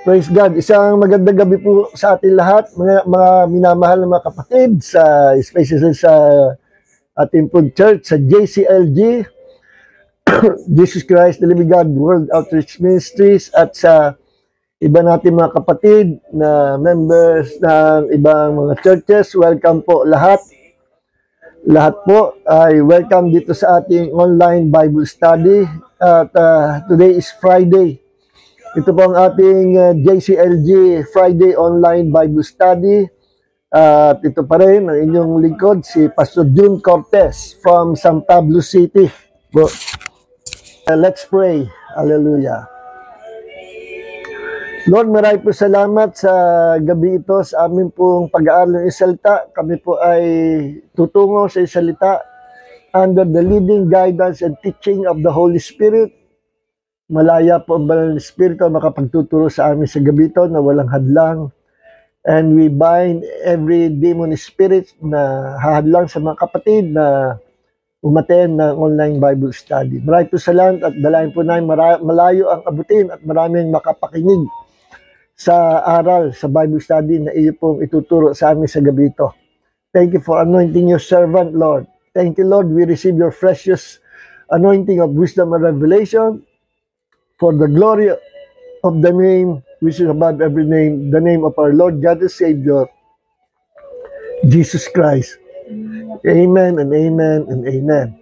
Praise God. Isang magandang gabi po sa ating lahat, mga minamahal na mga kapatid, especially sa ating po church, sa JCLG, Jesus Christ, the Living God, World Outreach Ministries, at sa iba natin mga kapatid na members ng ibang mga churches. Welcome po lahat. Lahat po ay welcome dito sa ating online Bible study. At today is Friday. Ito po ang ating JCLG Friday Online Bible Study. At ito pa rin ang inyong lingkod, si Pastor June Cortez from San Pablo City. Let's pray. Hallelujah. Lord, marami po salamat sa gabi ito sa amin pong pag-aaral ng salita. Kami po ay tutungo sa salita under the leading guidance and teaching of the Holy Spirit. Malaya po ang banal na Espiritu makapagtuturo sa amin sa gabi ito na walang hadlang. And we bind every demon spirit na hahadlang sa mga kapatid na umaten ng online Bible study. Maraming po salamat at dalayan po namin malayo ang abutin at maraming makapakinig sa aral, sa Bible study na iyo pong ituturo sa amin sa gabi ito. Thank you for anointing your servant, Lord. Thank you, Lord. We receive your precious anointing of wisdom and revelation for the glory of the name which is above every name, the name of our Lord God and Savior, Jesus Christ. Amen and amen and amen.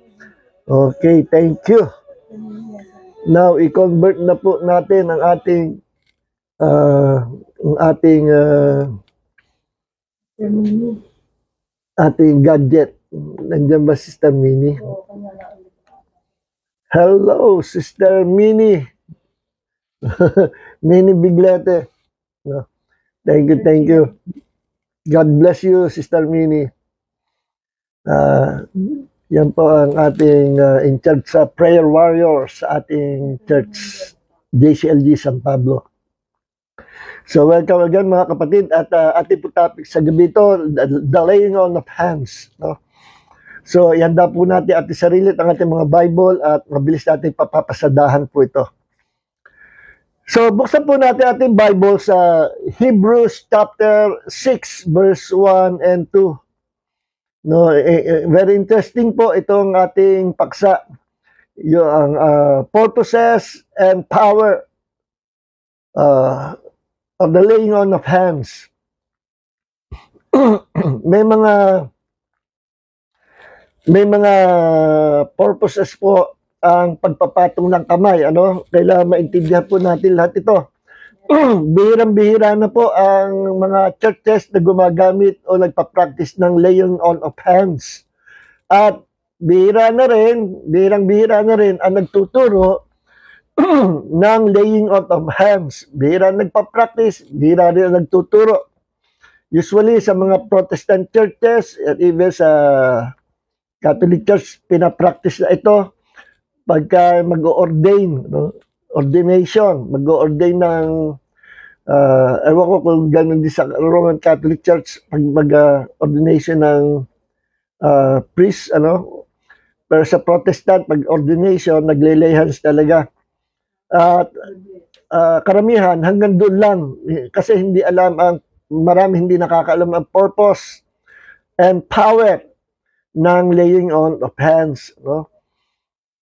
Okay, thank you. Now, i-convert na po natin ang ating gadget. Nandiyan ba Sister Minnie? Hello, Sister Minnie. Minnie Biglete. No. Thank you. God bless you, Sister Minnie. Yan po ang ating in charge sa prayer warriors sa ating church, JCLG San Pablo. So welcome again mga kapatid at ating po topic sa gabi ito, the laying on of hands. No? So ihanda po natin ating sarili ang ating mga Bible at mabilis natin papapasadahan po ito. So, buksan po natin ating Bible sa Hebrews chapter 6, verse 1 and 2. No, very interesting po itong ating paksa. Yung purposes and power of the laying on of hands. may mga purposes po ang pagpapatong ng kamay, kailangan maintindihan po natin lahat ito. Bihirang-bihira na po ang mga churches na gumagamit o nagpa-practice ng laying on of hands. At bihirang-bihira na rin ang nagtuturo ng laying on of hands. Bihira nagpa-practice, bihira rin ang nagtuturo. Usually sa mga Protestant churches at even sa Catholic Church, pinapractice na ito. Pagka mag-ordain, ordination, mag-ordain ng, ewan ko kung gano'n din sa Roman Catholic Church, pag mag-ordination ng priest, pero sa Protestant, pag-ordination, nagle-lay hands talaga. At karamihan, hanggang doon lang, kasi marami hindi nakakaalam ang purpose and power ng laying on of hands,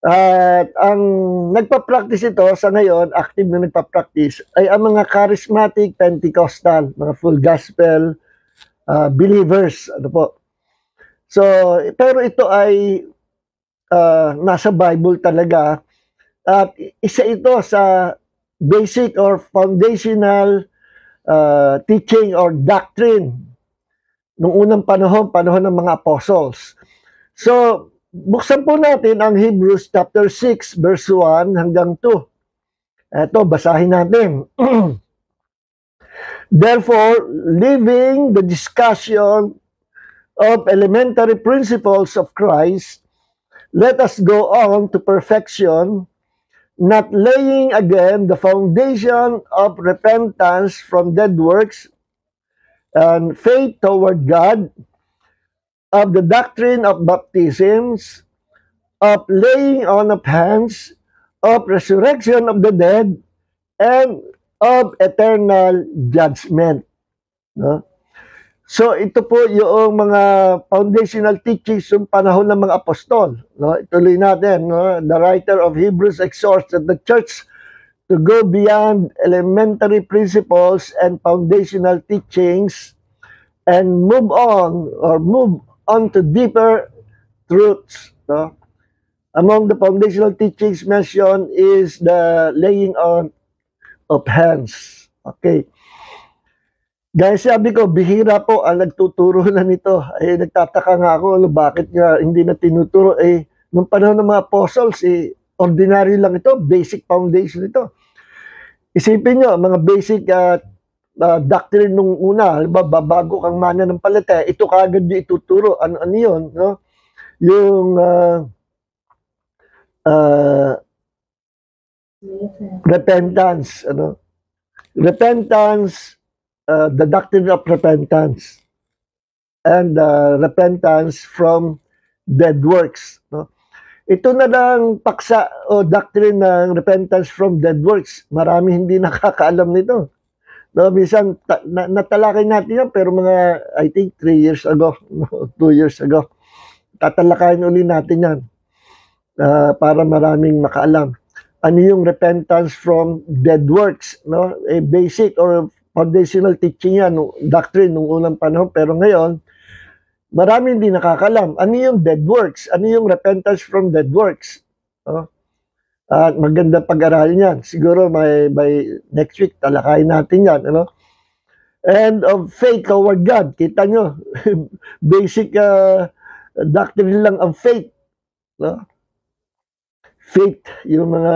At ang nagpa-practice ito sa ngayon, active na nagpa-practice, ay ang mga charismatic Pentecostal, mga full gospel believers. So, pero ito ay nasa Bible talaga. At isa ito sa basic or foundational teaching or doctrine nung unang panahon ng mga apostles. So, buksan po natin ang Hebrews chapter 6 verse 1 hanggang 2. Ito, basahin natin. Therefore, leaving the discussion of elementary principles of Christ, let us go on to perfection, not laying again the foundation of repentance from dead works and faith toward God, of the doctrine of baptisms, of laying on of hands, of resurrection of the dead, and of eternal judgment. No? So ito po yung mga foundational teachings yung panahon ng mga apostol. No? Ituloy natin. No? The writer of Hebrews exhorts the church to go beyond elementary principles and foundational teachings and move on to deeper truths. No? Among the foundational teachings mentioned is the laying on of hands. Okay. Guys, sabi ko, bihira po ang nagtuturo na nito. Eh, nagtataka nga ako, bakit nga hindi na tinuturo? Eh, nung panahon ng mga apostles, ordinary lang ito, basic foundation ito. Isipin nyo, mga basic doctrine nung una, halimbawa, bago kang mananampalataya, ito kagad yung ituturo. Ano yun? No? Yung repentance. Repentance, the doctrine of repentance. And repentance from dead works. No? Ito na lang paksa o doctrine ng repentance from dead works. Marami hindi nakakaalam nito. No, minsan natalakay natin yan pero mga I think 3 years ago, 2 years ago. Tatalakayin uli natin yan para maraming makaalam. Ano yung repentance from dead works, no? Basic or foundational teaching yan, doctrine nung unang panahon, pero ngayon marami hindi nakakalam. Ano yung dead works? Ano yung repentance from dead works? At maganda pag-aralin yan. Siguro by next week, talakayin natin yan. Ano? And of faith toward God. Kita nyo, basic doctrine lang ang faith. No? Faith, yung mga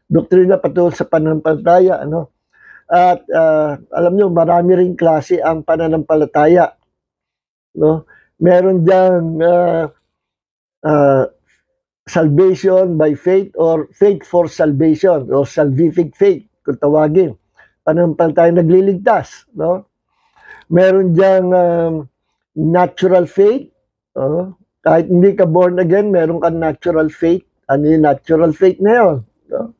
doktrina patungkol sa pananampalataya. Ano? At alam nyo, marami ring klase ang pananampalataya. No? Meron dyan salvation by faith or faith for salvation or salvific faith kung tawagin. Pananampalataya nagliligtas. No? Meron dyan natural faith. Kahit hindi ka born again, meron kang natural faith. Ano yung natural faith na yun? No?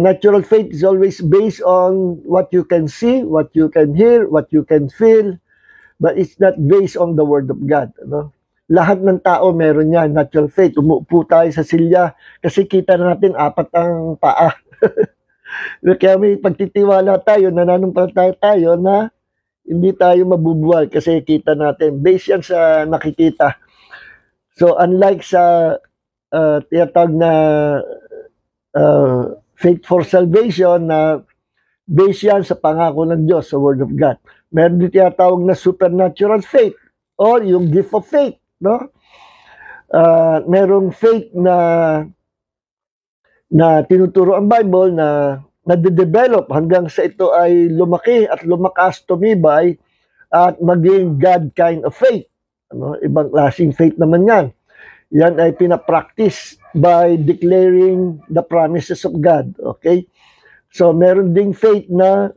Natural faith is always based on what you can see, what you can hear, what you can feel, but it's not based on the Word of God. No? Lahat ng tao meron yan, natural faith. Umuupo tayo sa silya kasi kita natin 4 ang paa. Kaya may pagtitiwala tayo, nananampalataya tayo na hindi tayo mabubuhay kasi kita natin. Based yan sa nakikita. So unlike sa tiyatawag na faith for salvation na based yan sa pangako ng Diyos, sa Word of God. Meron din tinatawag na supernatural faith or yung gift of faith. No? Merong faith na tinuturo ang Bible na nade-develop hanggang sa ito ay lumaki at lumakas, tumibay at maging God kind of faith. Ano? Ibang klaseng faith naman yan. Yan ay pinapractice by declaring the promises of God. Okay? So, meron ding faith na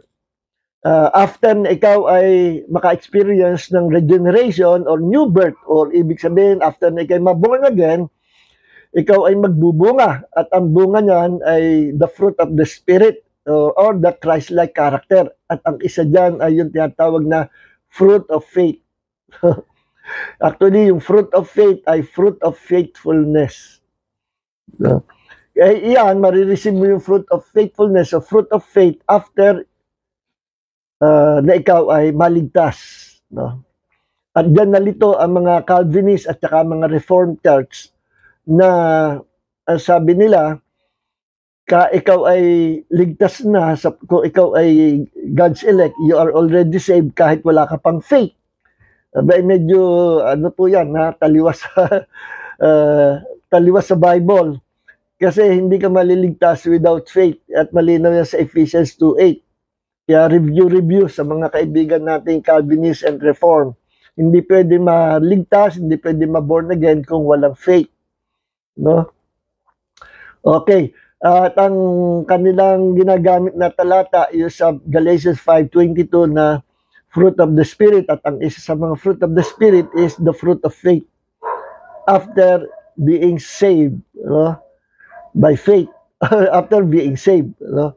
after na ikaw ay maka-experience ng regeneration or new birth, or ibig sabihin, after na ikaw maborn again, ikaw ay magbubunga. At ang bunga niyan ay the fruit of the Spirit or the Christ-like character. At ang isa dyan ay yung tinatawag na fruit of faith. Actually, yung fruit of faith ay fruit of faithfulness. No? Eh, iyan, marireceive mo yung fruit of faithfulness o fruit of faith after na ikaw ay maligtas. No? At dyan nalito ang mga Calvinist at saka mga Reformed Church na sabi nila, ikaw ay ligtas na, kung ikaw ay God's elect, you are already saved kahit wala ka pang faith. Medyo ano po yan, taliwas sa Bible. Kasi hindi ka maliligtas without faith at malinaw yan sa Ephesians 2:8. Kaya review sa mga kaibigan natin Calvinist and Reform. Hindi pwede maligtas, hindi pwede ma-born again kung walang faith. No? Okay. At ang kanilang ginagamit na talata is sa Galatians 5:22 na fruit of the Spirit, at ang isa sa mga fruit of the Spirit is the fruit of faith after being saved, no? By faith after being saved, no?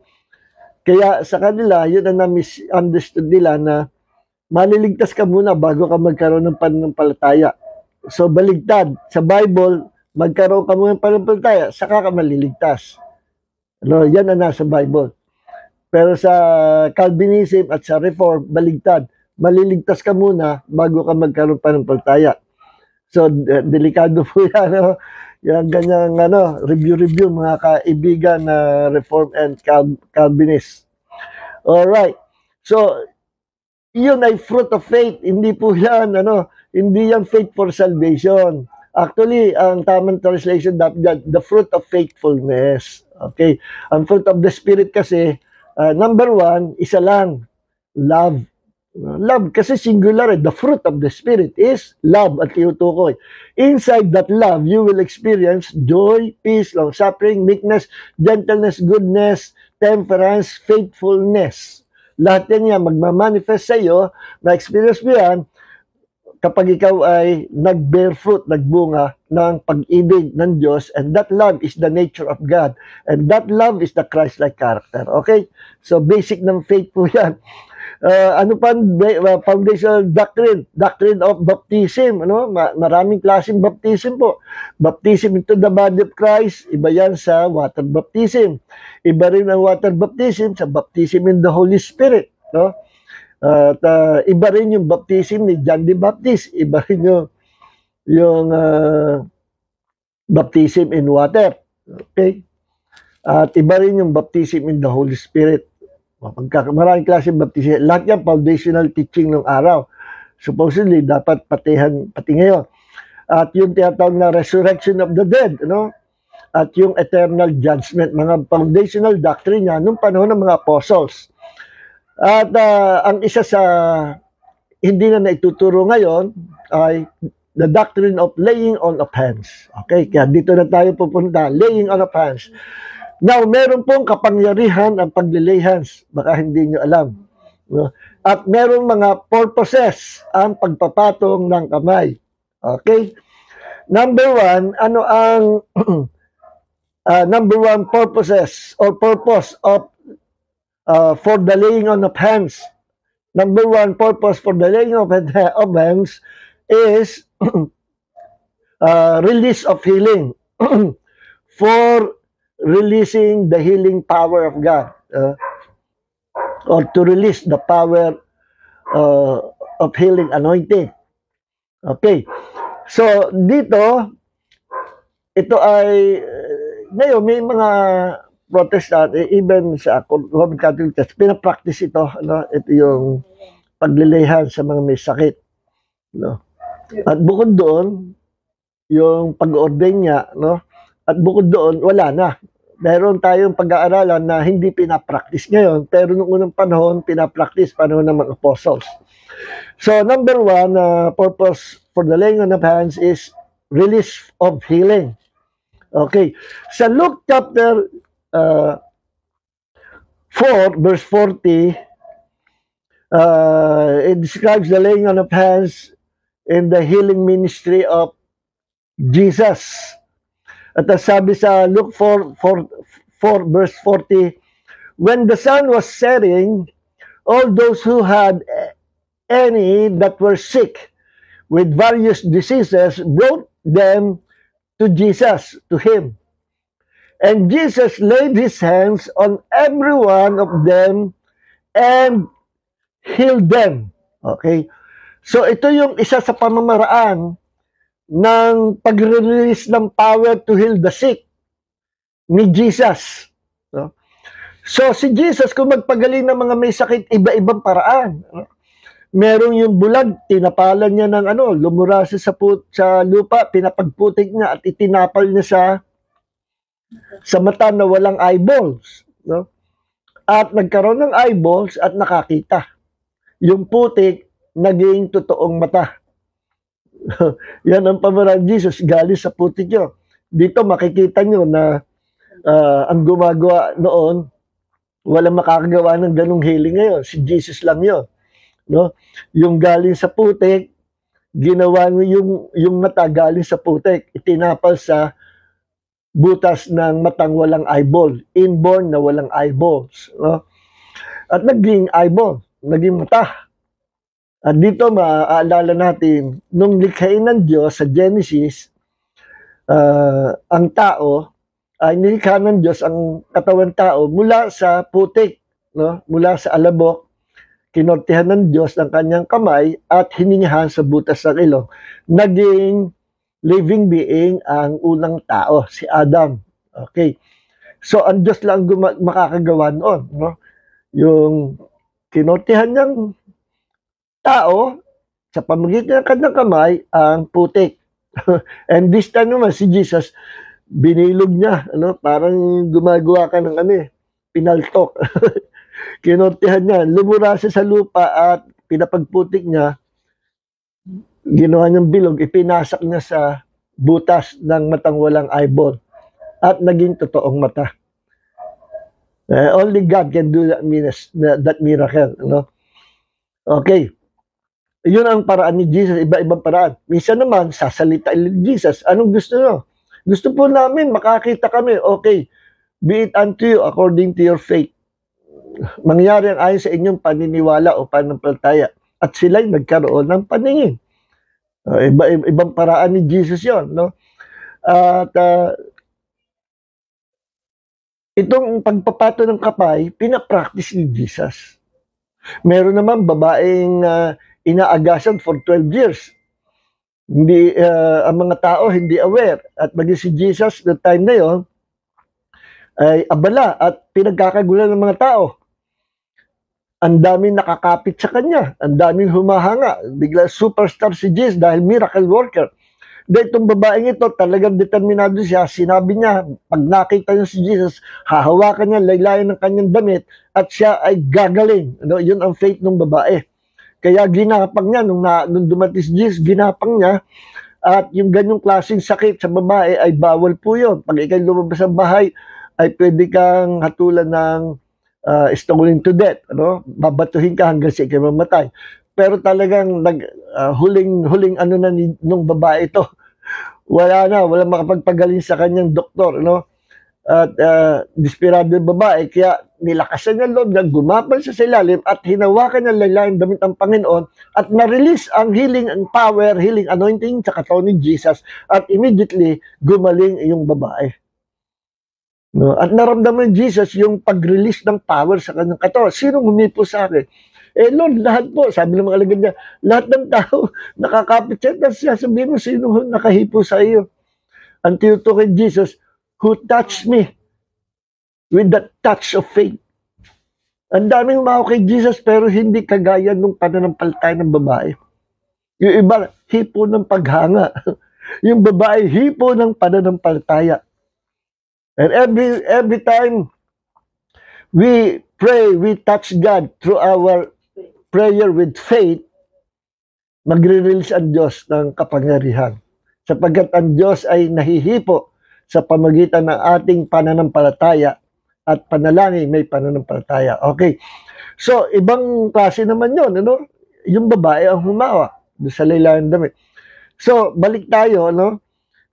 Kaya sa kanila, yun ang na-misunderstood nila na maliligtas ka muna bago ka magkaroon ng pananampalataya. So, baligtad. Sa Bible, magkaroon ka muna ng pananampalataya, saka ka maliligtas. Ano, yan ang nasa Bible. Pero sa Calvinism at sa Reform, baligtad. Maliligtas ka muna bago ka magkaroon pa ng pananampalataya. So, delikado po yan. No? Yung ganyang review mga kaibigan na Reform and Calvinist. Alright. So, yun ay fruit of faith. Hindi po yan, hindi yan faith for salvation. Actually, ang tamang translation dapat the fruit of faithfulness. Okay? Ang fruit of the Spirit kasi, number 1, isa lang, love. Love kasi singular. The fruit of the Spirit is love at tinutukoy. Inside that love, you will experience joy, peace, long-suffering, meekness, gentleness, goodness, temperance, faithfulness. Lahat yan magmamanifest sa iyo, na-experience mo yan kapag ikaw ay nag-bear fruit, nagbunga ng pag-ibig ng Diyos, and that love is the nature of God. And that love is the Christ-like character. Okay? So, basic ng faith po yan. Ano pa foundational doctrine of baptism, maraming klaseng baptism po. Baptism into the body of Christ, iba yan sa water baptism. Iba rin ang water baptism sa baptism in the Holy Spirit, no? At iba rin yung baptism ni John the Baptist, iba rin yung baptism in water. Okay? At iba rin yung baptism in the Holy Spirit. Maraming klase baptism. Lahat yan foundational teaching ng araw. Supposedly, dapat pati ngayon. At yung tinatawag na resurrection of the dead, at yung eternal judgment, mga foundational doctrine niya nung panahon ng mga apostles. At ang isa sa hindi na naituturo ngayon ay the doctrine of laying on of hands. Okay, kaya dito na tayo pupunta, laying on of hands. Now, meron pong kapangyarihan ang paglilay hands. Baka hindi nyo alam. At meron mga purposes ang pagpapatong ng kamay. Okay? Number 1, ano ang number 1 purposes or purpose of for the laying on of hands? Number 1 purpose for the laying of hands is release of healing. For releasing the healing power of God, or to release the power of healing anointing. Okay. So, dito, ito ay, ngayon, may mga Protestant, even sa Roman Catholic Church, pinapractice ito, ito yung paglilayhan sa mga may sakit. At bukod doon, yung pag-ordain niya, at bukod doon, wala na. Meron tayong pag-aaralan na hindi pinapractice ngayon, pero noong unang panahon, pinapractice panahon ng mga apostles. So, number 1, purpose for the laying on of hands is release of healing. Okay. Sa Luke chapter 4, verse 40, it describes the laying on of hands in the healing ministry of Jesus. At sabi sa Luke 4, verse 40, when the sun was setting, all those who had any that were sick with various diseases brought them to Jesus, to him. And Jesus laid his hands on every one of them and healed them. Okay? So ito yung isa sa pamamaraan ng pag-release ng power to heal the sick ni Jesus. So si Jesus, kung magpagaling ng mga may sakit, iba-ibang paraan. Merong yung bulag, tinapalan niya ng lumura sa lupa, pinapagputik niya at itinapal niya sa mata na walang eyeballs. At nagkaroon ng eyeballs at nakakita. Yung putik, naging totoong mata. Yan ang pamaraan ni Jesus, galing sa putik yun. Dito makikita nyo na ang gumagawa noon, walang makakagawa ng ganung healing ngayon. Si Jesus lang yun. Yung galing sa putik, ginawa nyo yung mata galing sa putik, itinapal sa butas ng matang walang eyeball, inborn na walang eyeballs. at naging eyeball, naging mata. At dito maaalala natin, nung likhain ng Diyos sa Genesis, ang tao, ay nilikha ng Diyos ang katawan tao mula sa putik, no? Mula sa alabok, kinortehan ng Diyos ang kanyang kamay at hiningahan sa butas ng ilong. Naging living being ang unang tao, si Adam. Okay. So, ang Diyos lang makakagawa noon, no? Yung kinortehan niyang tao, sa pamagitan ng kanyang kamay, ang putik. And this time naman, si Jesus, binilog niya, parang gumagawa ka ng pinaltok. Kinortehan niya, lumura siya sa lupa at pinapagputik niya, ginawa niyang bilog, ipinasak niya sa butas ng matang walang eyeball at naging totoong mata. Only God can do that miracle. Okay. Yun ang paraan ni Jesus, iba-ibang paraan. Minsan naman, sasalita ni Jesus, anong gusto nyo? Gusto po namin, makakita kami. Okay, be it unto you according to your faith. Mangyari ang ayon sa inyong paniniwala o pananampalataya. At sila'y nagkaroon ng paningin. Ibang paraan ni Jesus yon, no? At itong pagpapato ng kapay, pinapractice ni Jesus. Meron naman babaeng inaagasan for 12 years. Hindi, ang mga tao hindi aware. At maging si Jesus, the time na yon, ay abala at pinagkakagulan ng mga tao. Ang daming nakakapit sa kanya. Ang daming humahanga. Bigla superstar si Jesus dahil miracle worker. Dahil itong babaeng ito, talagang determinado siya. Sinabi niya, pag nakita niya si Jesus, hahawakan niya, laylayan ng kanyang damit, at siya ay gagaling. Yun ang faith ng babae. Kaya ginapang niya, nung dumating si Jesus, ginapang niya, at yung ganyong klaseng sakit sa babae ay bawal po yun. Pag ikay lumabas sa bahay, ay pwede kang hatulan ng stoning to death. Babatuhin ka hanggang sa ikay mamatay. Pero talagang huling nung babae ito, walang makapagpagaling sa kanyang doktor, At desperado yung babae, kaya nilakasan niya loob niya, gumapal siya sa ilalim at hinawakan niya laylayan damit ng Panginoon at na-release ang healing and power, healing anointing sa katawan ni Jesus at immediately gumaling yung babae. At naramdaman ni Jesus yung pag-release ng power sa kanyang katawan. Sinong humipo sa akin? Lord, lahat po, sabi ng mga alagad niya, lahat ng tao nakakapit siya, tapos sasabihin mo, sino nakahipo sa iyo? Ang tinutukoy Jesus, who touched me with that touch of faith. Ang daming umao kay Jesus pero hindi kagaya nung pananampalataya ng babae. Yung iba, hipo ng paghanga. Yung babae, hipo ng pananampalataya. And every time we pray, we touch God through our prayer with faith, magre-release ang Diyos ng kapangyarihan. Sapagkat ang Diyos ay nahihipo sa pamagitan ng ating pananampalataya at panalangin may pananampalataya. Okay. So, ibang klase naman yun, Yung babae ang humawa sa laylayan damit. So, balik tayo,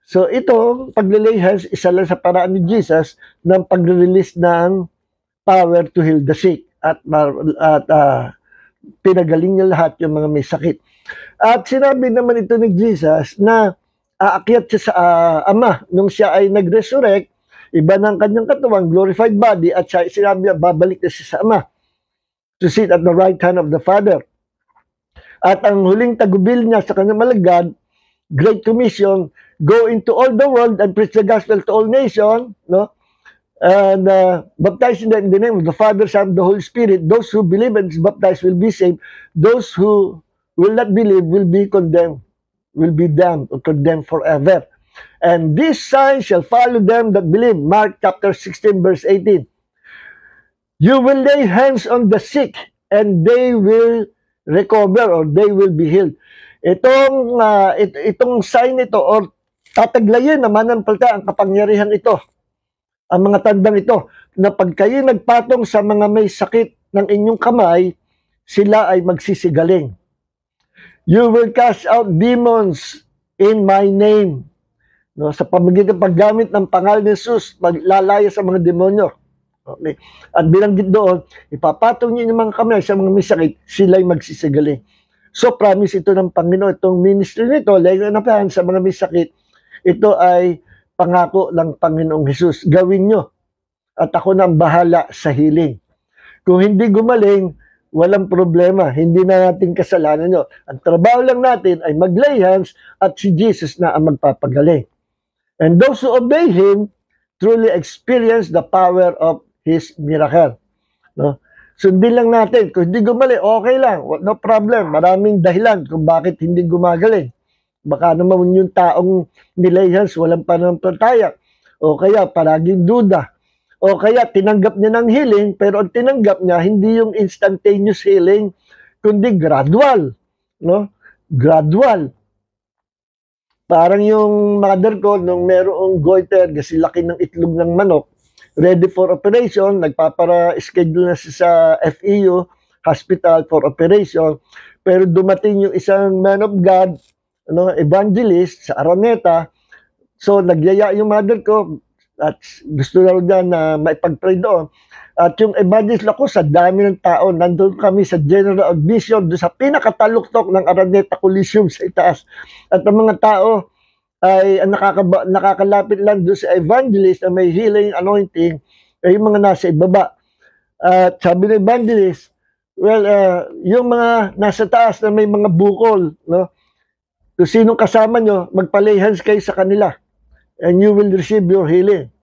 So, ito, pag-lay hands, isa lang sa paraan ni Jesus ng pag-release ng power to heal the sick at pinagaling niya lahat yung mga may sakit. At sinabi naman ito ni Jesus na aakyat siya sa Ama nung siya ay nag-resurrect, iba ng kanyang katawan, glorified body, at siya, sinabi niya, babalik na siya sa Ama to sit at the right hand of the Father. At ang huling tagubil niya sa kanyang malagad, Great Commission, go into all the world and preach the gospel to all nations, and baptize in the name of the Father, Son, the Holy Spirit. Those who believe and is baptized will be saved. Those who will not believe will be condemned. Will be damned or condemned forever. And this sign shall follow them that believe. Mark chapter 16 verse 18. You will lay hands on the sick and they will recover or they will be healed. Itong sign ito or tataglayin naman ng palta ang kapangyarihan ito. Ang mga tandang ito na pag kayo nagpatong sa mga may sakit ng inyong kamay, sila ay magsisigaling. You will cast out demons in my name. Sa pamagitan paggamit ng pangalan ni Jesus, maglalaya sa mga demonyo. Okay? At binanggit doon, ipapatong niyo yung mga kamay sa mga may sakit, sila'y magsisagaling. So, promise ito ng Panginoon. Itong ministry nito, laying on of hands sa mga may sakit, ito ay pangako ng Panginoong Hesus. Gawin nyo. At ako na ang bahala sa healing. Kung hindi gumaling, walang problema. Hindi na natin kasalanan nyo. Ang trabaho lang natin ay mag-lay hands at si Jesus na ang magpapagaling. And those who obey Him truly experience the power of His miracle. No? Sundin lang natin. Kung hindi gumaling, okay lang. No problem. Maraming dahilan kung bakit hindi gumagaling. Baka naman yung taong nilay hands, walang pananampalataya. O kaya palaging duda. O kaya tinanggap niya ng healing, pero ang tinanggap niya hindi yung instantaneous healing, kundi gradual. No? Gradual. Parang yung mother ko, nung merong goiter, kasi laki ng itlog ng manok, ready for operation, nagpapara-schedule na siya sa FEU, hospital for operation, pero dumating yung isang man of God, evangelist sa Araneta, so nagyaya yung mother ko, at gusto na niya na maipag-pray doon. At yung evangelist ako, sa dami ng tao, nandun kami sa general admission, doon sa pinakataluktok ng Araneta Coliseum sa itaas. At ang mga tao ay nakakalapit lang doon sa evangelist na may healing anointing, ay yung mga nasa ibaba. At sabi ng evangelist, well, yung mga nasa taas na may mga bukol, no? Kung sinong kasama nyo, magpa-lay hands kayo sa kanila and you will receive your healing.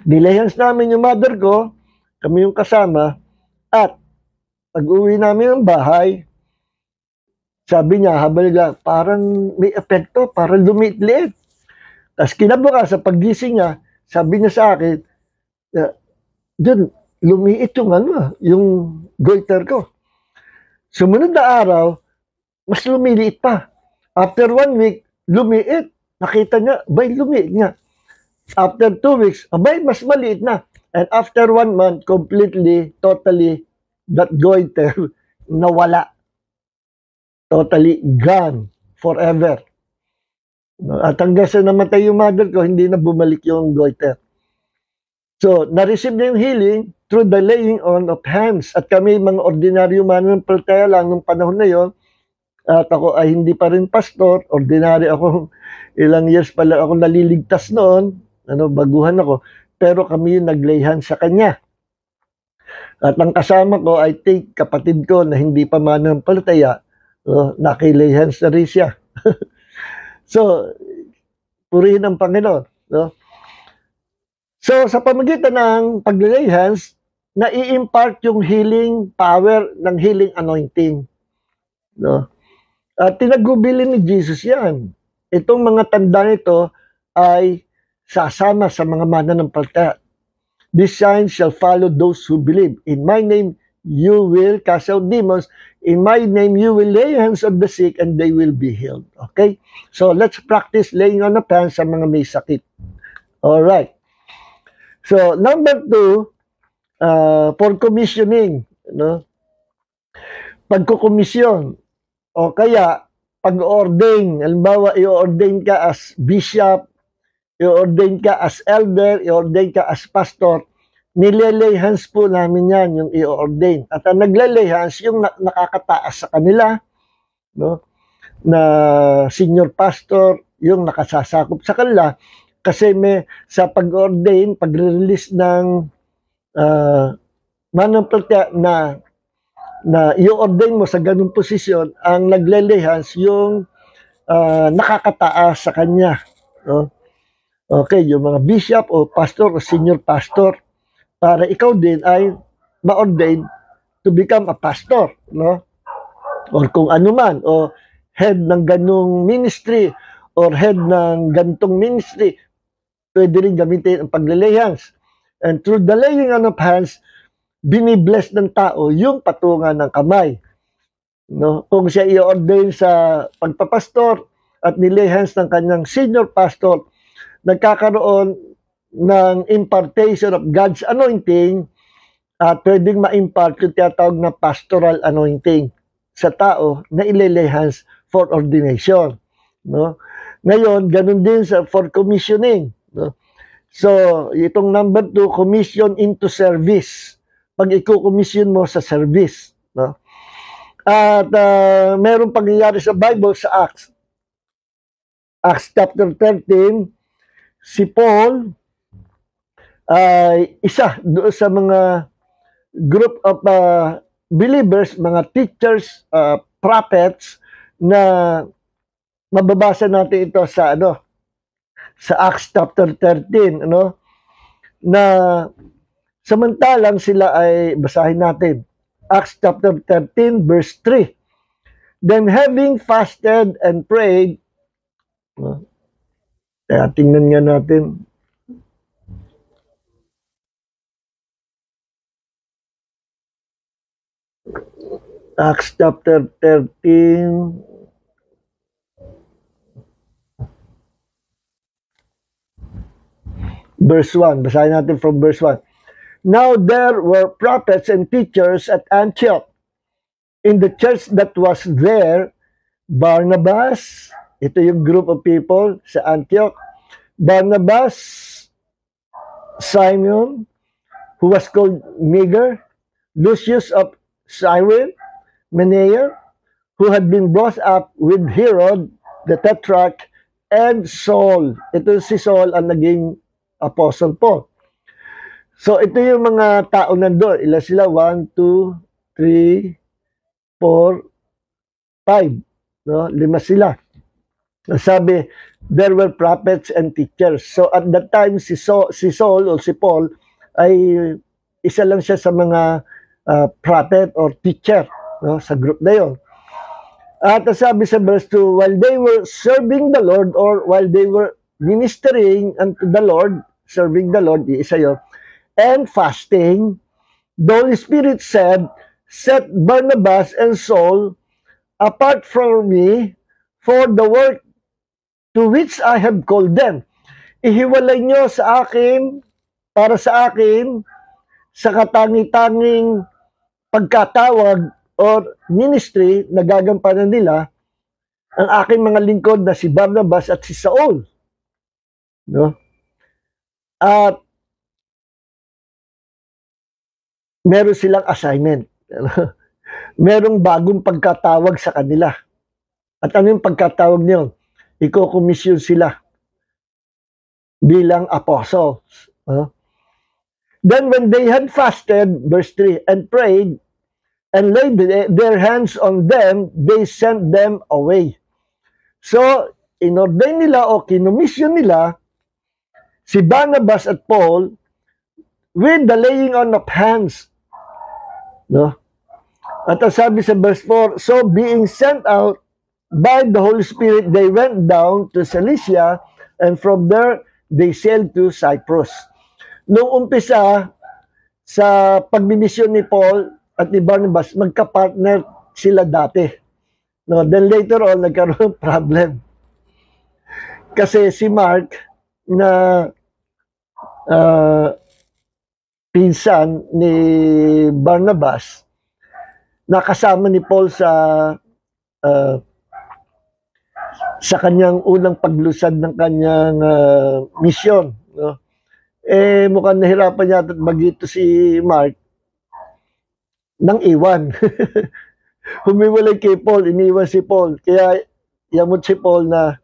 Nilay hands namin yung mother ko, kami yung kasama, at pag-uwi namin ng bahay, sabi niya, habang parang may epekto, parang lumiit-liit. Tapos kinabukas, sa paggising niya, sabi niya sa akin, dun, lumiit yung goiter ko. Sumunod na araw, mas lumiliit pa. After 1 week, lumiit. Nakita niya, lumiit niya. After 2 weeks, mas maliit na. And after 1 month, completely, totally, that goiter, nawala. Totally gone. Forever. At hanggang sa namatay yung mother ko, hindi na bumalik yung goiter. So, na-receive na yung healing through the laying on of hands. At kami, mga ordinaryo mananampalataya lang nung panahon na yon. At ako ay hindi pa rin pastor, ordinary ako, ilang years pa lang ako naliligtas noon, baguhan ako, pero kami yung naglayhan sa kanya. At ang kasama ko ay kapatid ko na hindi pa mananampalataya, nakilayhan sa rin siya. So, purihin ang Panginoon. No? So, sa pamagitan ng pag-lay hands, na-i-impart yung healing power ng healing anointing. No? At tinagubilin ni Jesus yan. Itong mga tanda nito ay sasama sa mga mananampalataya. These signs shall follow those who believe. In my name, you will cast out demons. In my name, you will lay hands on the sick and they will be healed. Okay? So, let's practice laying on of hands sa mga may sakit. Alright. So, number 2, for commissioning. Pagkukomisyon. O kaya, pag-ordain, halimbawa, i-ordain ka as bishop, i-ordain ka as elder, i-ordain ka as pastor, nilelay hands po namin yan, yung i-ordain. At ang naglelay hands, yung nakakataas sa kanila, na senior pastor, yung nakasasakop sa kanila, kasi sa pag-ordain, pag-release ng mananampalataya na i-ordain mo sa ganung posisyon, ang naglelay hands yung nakakataas sa kanya. No? Okay, yung mga bishop o pastor o senior pastor, para ikaw din ay ma-ordain to become a pastor. No? Or kung ano man, o head ng ganung ministry, or head ng gantong ministry, pwede rin gamitin ang paglelay hands. And through the laying on of hands, binibless ng tao yung patungan ng kamay. No? Kung siya i-ordain sa pagpapastor at nilay hands ng kanyang senior pastor, nagkakaroon ng impartation of God's anointing at pwedeng ma-impart yung tinatawag na pastoral anointing sa tao na ilay hands for ordination. No? Ngayon, ganun din for commissioning. No? So, itong number 2, commission into service. Pag i-commission mo sa service, no? At meron pangyayari sa Bible sa Acts. Acts chapter 13, si Paul ay isa doon sa mga group of believers, mga teachers, prophets na mababasa natin ito sa sa Acts chapter 13, na samantalang sila ay basahin natin. Acts chapter 13 verse 3. Then having fasted and prayed, kaya tingnan nga natin. Acts chapter 13 verse 1. Basahin natin from verse 1. Now there were prophets and teachers at Antioch. In the church that was there, Barnabas, ito yung group of people sa Antioch, Barnabas, Simon, who was called Niger, Lucius of Cyrene, Manaen, who had been brought up with Herod, the Tetrarch, and Saul. Ito si Saul ang naging apostle po. So, ito yung mga tao nandoon. Ilan sila? 1, 2, 3, 4, 5. No? 5 sila. Sabi, there were prophets and teachers. So, at that time, si Saul o si Paul ay isa lang siya sa mga prophet or teacher, no? Sa group na yun. At sabi sa verse 2, while they were serving the Lord or while they were ministering unto the Lord, serving the Lord, isa yun, and fasting, the Holy Spirit said, set Barnabas and Saul apart from me for the work to which I have called them. Ihiwalay nyo sa akin, para sa akin, sa katangi-tanging pagkatawag or ministry na gagampanan nila, ang aking mga lingkod na si Barnabas at si Saul. No? At meron silang assignment. Merong bagong pagkatawag sa kanila. At ano yung pagkatawag niyo? Iko-commission sila bilang apostles. Then when they had fasted, verse 3, and prayed, and laid their hands on them, they sent them away. So, inordain nila o kinomission nila si Barnabas at Paul with the laying on of hands. No? At sabi sa verse 4, so being sent out by the Holy Spirit, they went down to Cilicia, and from there, they sailed to Cyprus. Nung umpisa, sa pagbimisyon ni Paul at ni Barnabas, magka-partner sila dati. No? Then later on, nagkaroon ng problem. Kasi si Mark, na pinsan ni Barnabas, nakasama ni Paul sa kanyang unang paglusad ng kanyang misyon. No? Mukhang nahirapan yata at magito si Mark nang iwan. Humiwalay kay Paul, iniwan si Paul. Kaya yamot si Paul na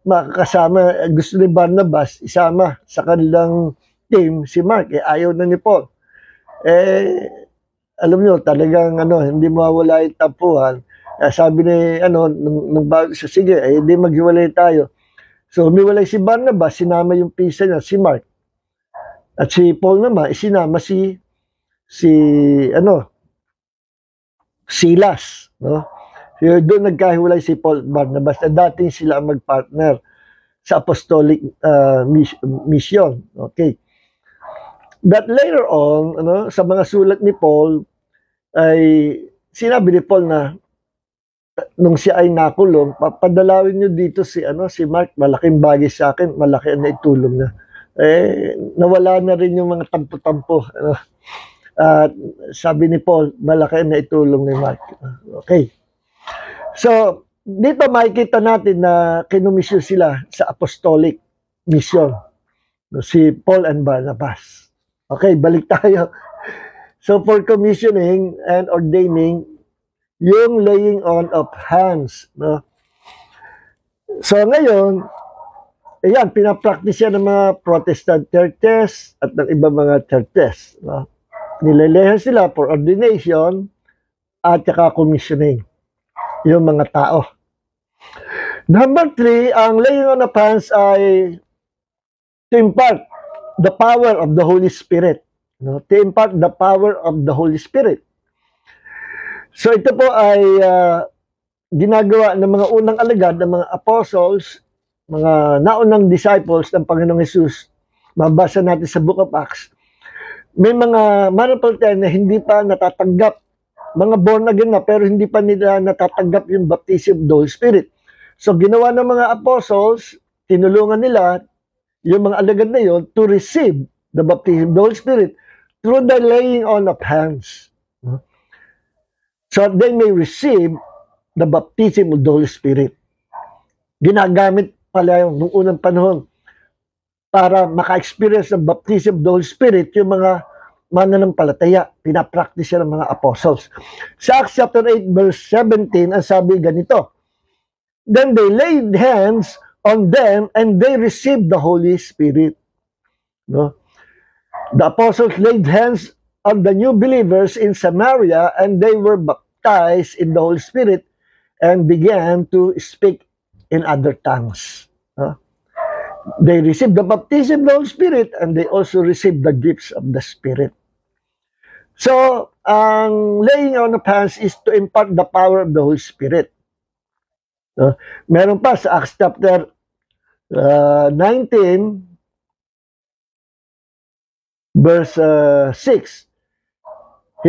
makakasama, gusto ni Barnabas isama sa kanilang team si Mark. Ayaw na ni Paul. Alam nyo, talagang hindi mawawala yung tampuhan. Sabi ni, nung bago siya, sige, hindi maghiwalay tayo. So, humiwalay si Barnabas, sinama yung pisa niya, si Mark. At si Paul naman, isinama si Silas. No? So, doon nagkahiwalay si Paul Barnabas na dating sila ang mag-partner sa apostolic mission. Okay. But later on, sa mga sulat ni Paul, ay sinabi ni Paul na nung siya ay nakulong, papadalawin nyo dito si Mark, malaking bagay sa akin, malaki ang naitulong na. Nawala na rin yung mga tampo-tampo. Sabi ni Paul, malaki ang naitulong ni Mark. Okay. So, dito makikita natin na kinomisyon sila sa apostolic mission. no, si Paul and Barnabas. Okay, balik tayo. So for commissioning and ordaining, yung laying on of hands. No? So ngayon, ayan, pinapractice yan ng mga Protestant churches at ng iba mga churches. No? Nilelehan sila for ordination at saka commissioning. Yung mga tao. Number 3, ang laying on of hands ay to impart the power of the Holy Spirit. No? To impart the power of the Holy Spirit. So ito po ay ginagawa ng mga unang alagad, ng mga apostles, mga naunang disciples ng Panginoong Hesus. Mabasa natin sa Book of Acts. May mga mananampalataya na hindi pa natatanggap, mga born again na, pero hindi pa nila natatanggap yung baptism of the Holy Spirit. So ginawa ng mga apostles, tinulungan nila yung mga alagad na yon to receive the baptism of the Holy Spirit through the laying on of hands. So they may receive the baptism of the Holy Spirit. Ginagamit pala yung nung unang panahon para maka-experience ng baptism of the Holy Spirit yung mga mananampalataya. Pinapractice ng mga apostles. Sa Acts chapter 8 verse 17, ang sabi ganito, then they laid hands on them and they received the Holy Spirit. No? The apostles laid hands on the new believers in Samaria and they were baptized in the Holy Spirit and began to speak in other tongues. They received the baptism of the Holy Spirit and they also received the gifts of the Spirit. So, ang laying on of hands is to impart the power of the Holy Spirit. Meron pa sa Acts chapter 19 verse 6.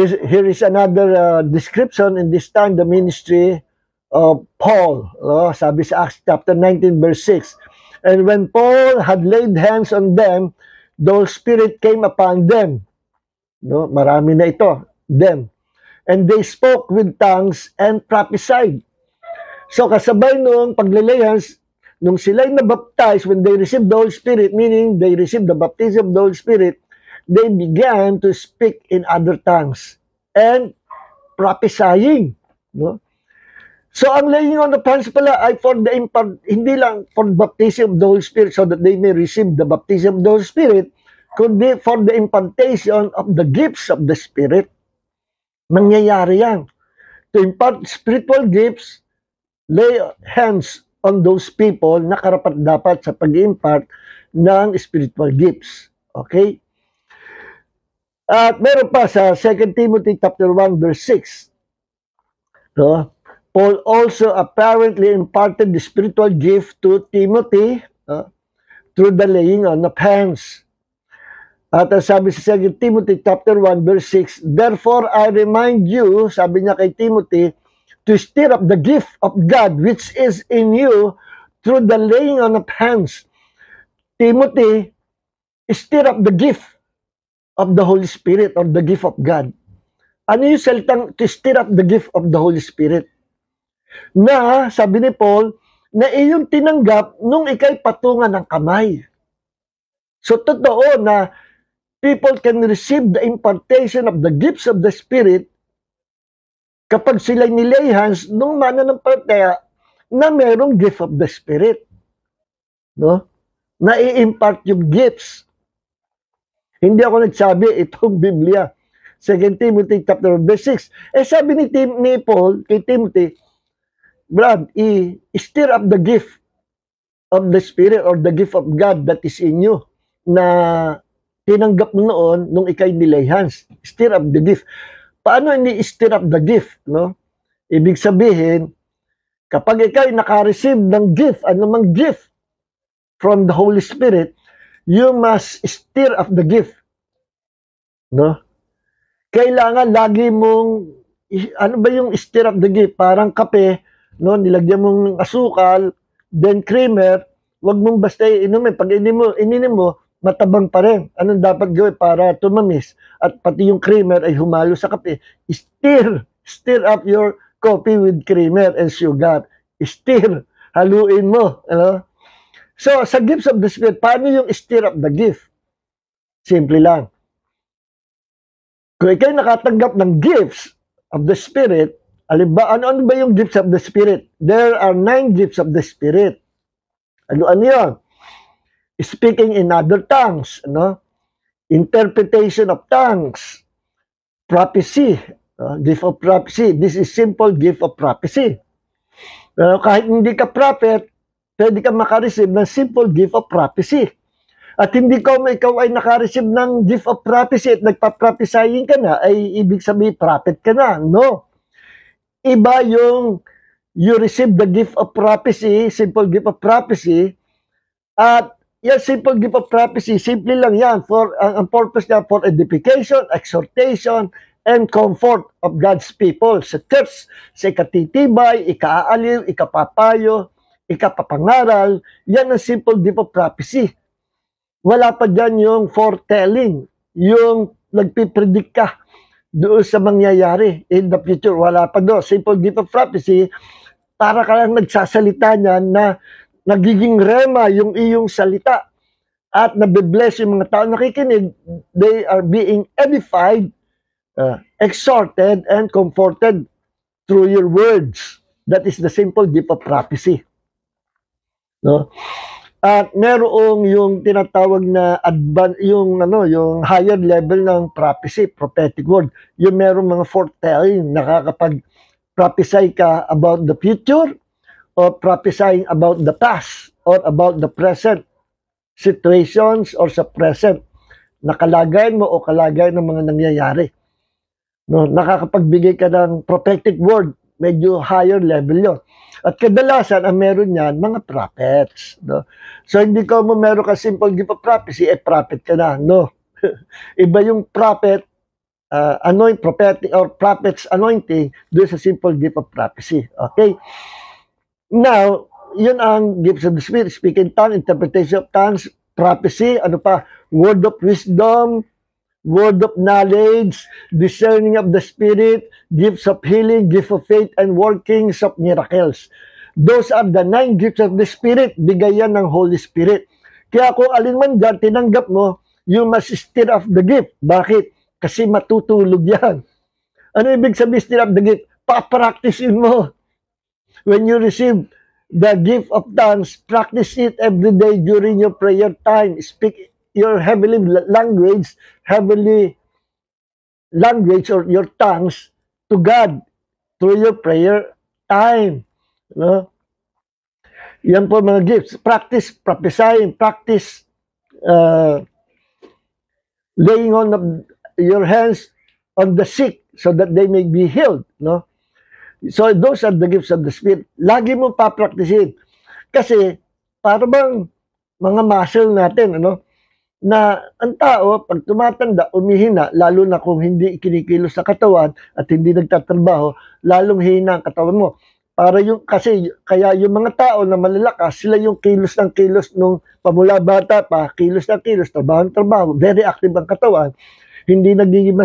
Here is another description in this time, the ministry of Paul. Sabi sa Acts chapter 19 verse 6. And when Paul had laid hands on them, the Holy Spirit came upon them. No, marami na ito, them. And they spoke with tongues and prophesied. So kasabay nung paglay hands, nung sila'y nabaptize, when they received the Holy Spirit, meaning they received the baptism of the Holy Spirit, they began to speak in other tongues and prophesying. No? So, ang laying on of hands pala ay for the hindi lang for baptism of the Holy Spirit so that they may receive the baptism of the Holy Spirit, kundi for the impartation of the gifts of the Spirit. Mangyayari yan. To impart spiritual gifts, lay hands on those people na karapat-dapat sa pag-impart ng spiritual gifts. Okay? At meron pa sa 2 Timothy chapter 1 verse 6. No? Paul also apparently imparted the spiritual gift to Timothy through the laying on of hands. At sabi sa 2 Timothy chapter 1 verse 6, therefore I remind you, sabi niya kay Timothy, to stir up the gift of God which is in you through the laying on of hands. Timothy, stir up the gift of the Holy Spirit or the gift of God. Ano yung salitang to stir up the gift of the Holy Spirit? Na, sabi ni Paul, na iyong tinanggap nung ikay patungan ng kamay. So, totoo na people can receive the impartation of the gifts of the Spirit kapag sila nilay hands nung mananampalataya na merong gift of the Spirit. No? Na i-impart yung gifts. Hindi ako nagsabi, itong Biblia. 2 Timothy chapter 6. Sabi ni Paul kay Timothy, Brad, stir up the gift of the Spirit or the gift of God that is in you na tinanggap mo noon nung ikay nilay hands. Stir up the gift. Paano hindi stir up the gift? No? Ibig sabihin, kapag ikay naka-receive ng gift, anumang gift from the Holy Spirit, you must stir up the gift. No? Kailangan lagi mong, ano ba yung stir up the gift? Parang kape, no? Nilagyan mong asukal, then creamer, wag mong basta inumin. Pag ininom mo, matabang pa rin. Anong dapat gawin para tumamis? At pati yung creamer ay humalo sa kape. Stir up your coffee with creamer and sugar. Stir, haluin mo. Ano? So, sa gifts of the Spirit, paano yung stir up the gift? Simple lang. Kung ikaw nakatanggap ng gifts of the Spirit, ano ba yung gifts of the Spirit? There are 9 gifts of the Spirit. Ano yun? Speaking in other tongues, interpretation of tongues, prophecy, gift of prophecy. This is simple gift of prophecy. Pero kahit hindi ka prophet, pwede ka makareceive ng simple gift of prophecy. At hindi ikaw ay nakareceive ng gift of prophecy at nagpa-prophesying ka na, ay ibig sabihin prophet ka na. No. Iba yung you receive the gift of prophecy, simple gift of prophecy, at yung simple gift of prophecy, simple lang yan. Ang purpose niya for edification, exhortation, and comfort of God's people. Sa church, sa ikatitibay, ikaaliw, ikapapayo, ikapapangaral, yan ang simple gift of prophecy. Wala pa dyan yung foretelling, yung nagpipredict ka doon sa mangyayari in the future. Wala pa doon. Simple gift of prophecy, para ka lang nagsasalita niyan na nagiging rema yung iyong salita at nabibless yung mga tao nakikinig. They are being edified, exhorted, and comforted through your words. That is the simple gift of prophecy. No? At merong yung tinatawag na yung higher level ng prophecy, prophetic word. Yung merong mga foretelling, nakakapag-prophesy ka about the future or prophesying about the past or about the present situations or sa present na kalagayan mo o kalagayan ng mga nangyayari. No, nakakapagbigay ka ng prophetic word, medyo higher level yon. At kadalasan, ang meron niyan, mga prophets. No? So, hindi ko meron ka simple gift of prophecy, prophet ka na. No. Iba yung prophet, prophetic or prophet's anointing doon sa simple gift of prophecy. Okay? Now, yun ang gifts of the Spirit. Speaking tongue, interpretation of tongues, prophecy, word of wisdom, word of knowledge, discerning of the Spirit, gifts of healing, gift of faith, and workings of miracles. Those are the 9 gifts of the Spirit, bigayan ng Holy Spirit. Kaya kung alin man dyan, tinanggap mo, you must stir up the gift. Bakit? Kasi matutulog yan. Ano ibig sabihin stir up the gift? Pa-practicein mo. When you receive the gift of tongues, practice it every day during your prayer time. Speak your heavenly language or your tongues to God through your prayer time. No? Yan po mga gifts. Practice prophesying, practice laying on of your hands on the sick so that they may be healed. No? So those are the gifts of the Spirit. Lagi mo pa-practicein. Kasi para bang mga muscle natin, na ang tao, pag tumatanda, umihina, lalo na kung hindi kinikilos sa katawan at hindi nagtatrabaho, lalong hina ang katawan mo. Kaya yung mga tao na malalakas, sila yung kilos ng kilos nung pamula bata pa, kilos ng kilos, trabaho ng trabaho, very active ang katawan, hindi nagiging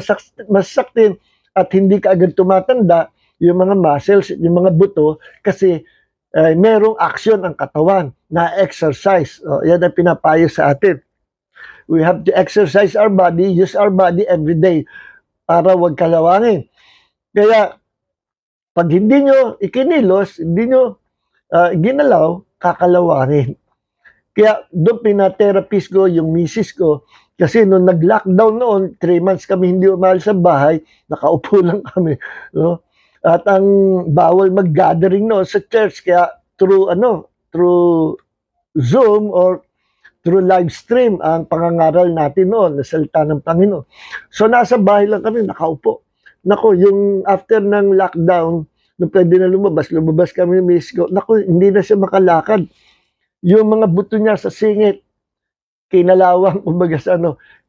masaktin at hindi ka agad tumatanda yung mga muscles, yung mga buto, kasi merong action ang katawan na exercise. Yan ang pinapayo sa atin. We have to exercise our body, use our body every day para wag kalawangin. Kaya, pag hindi nyo ikinilos, hindi nyo ginalaw, kakalawangin. Kaya, doon pina-therapist ko yung misis ko, kasi nung nag-lockdown noon, 3 months kami hindi umalis sa bahay, nakaupo lang kami. No? At ang bawal mag-gathering noon sa church, kaya through Zoom or through live stream ang pangangaral natin noon, na salita ng Panginoon. So nasa bahay lang kami, nakaupo. Nako, yung after ng lockdown, nung pwede na lumabas kami ni Miss ko, nako, hindi na siya makalakad. Yung mga buto niya sa singit, kinalawang, kumbaga sa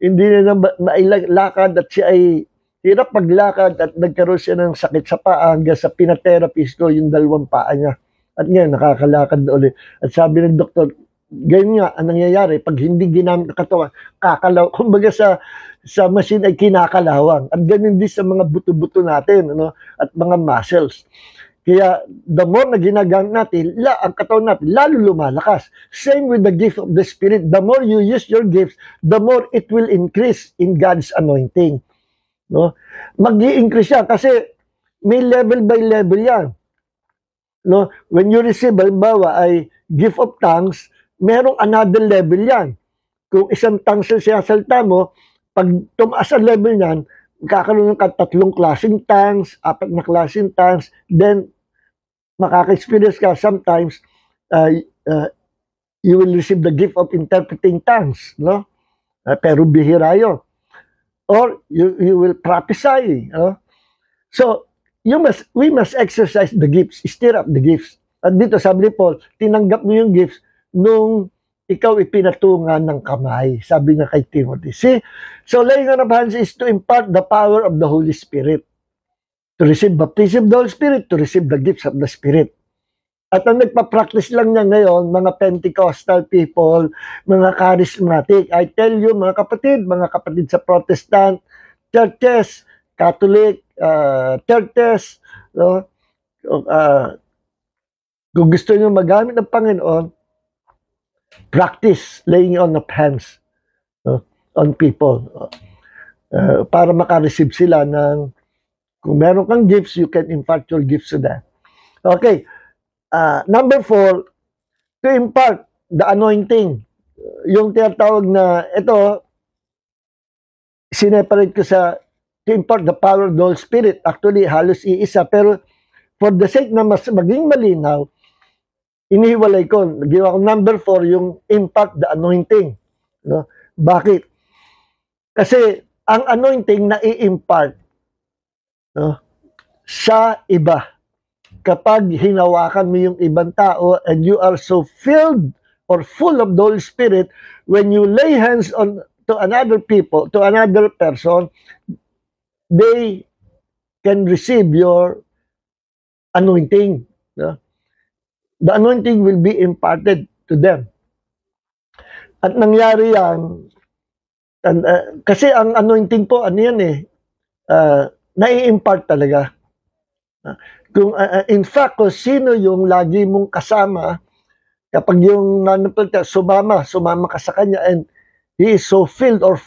hindi na mailakad at siya ay hirap maglakad at nagkaroon siya ng sakit sa paa hanggang sa pina-therapist ko yung 2 paa niya. At ngayon, nakakalakad na ulit. At sabi ng doktor, ganyan nga ang nangyayari pag hindi ginamit ng katawan, kumbaga sa machine ay kinakalawang. At ganyan din sa mga buto-buto natin, at mga muscles. Kaya the more na ginagamit natin, ang katawan natin lalo lumalakas. Same with the gift of the Spirit. The more you use your gifts, the more it will increase in God's anointing. No? Mag-i-increase yan kasi may level by level yan. No? When you receive, halimbawa ay gift of tongues, merong another level yan. Kung isang tongues siya salta mo, pag tumaas ang level niyan, kakaroon ng 3 klaseng tongues, 4 na klaseng tongues, then makaka-experience ka sometimes you will receive the gift of interpreting tongues, no? Pero bihira yun. Or you will prophesy, no? So, we must exercise the gifts, stir up the gifts. At dito, sabi ni Paul, tinanggap mo yung gifts nung ikaw ipinatungan ng kamay. Sabi nga kay Timothy. See? So, laying on of hands is to impart the power of the Holy Spirit. To receive baptism of the Holy Spirit, to receive the gifts of the Spirit. At ang nagpa-practice lang niya ngayon, mga Pentecostal people, mga charismatic. I tell you, mga kapatid sa Protestant churches, Catholic churches, no? Kung gusto niyo magamit ng Panginoon, practice laying on of hands, no? On people. Para makareceive sila ng, kung meron kang gifts, you can impart your gifts to them. Okay. Number 4, to impart the anointing. Yung tinatawag na, ito, sineparate ko sa, to impart the power of the Holy Spirit. Actually, halos iisa. Pero, for the sake na mas maging malinaw, inihiwalay ko. Ginawa ko number 4, yung impart the anointing. No? Bakit? Kasi, ang anointing na i-impart, no, sa iba. Kapag hinawakan mo yung ibang tao and you are so filled or full of the Holy Spirit, when you lay hands on to another people, to another person, they can receive your anointing. No? The anointing will be imparted to them. At nangyari yan, kasi ang anointing po, ano yan nai-impart talaga. Kung, in fact, kung sino yung lagi mong kasama, kapag yung sumama ka sa kanya and he is so filled or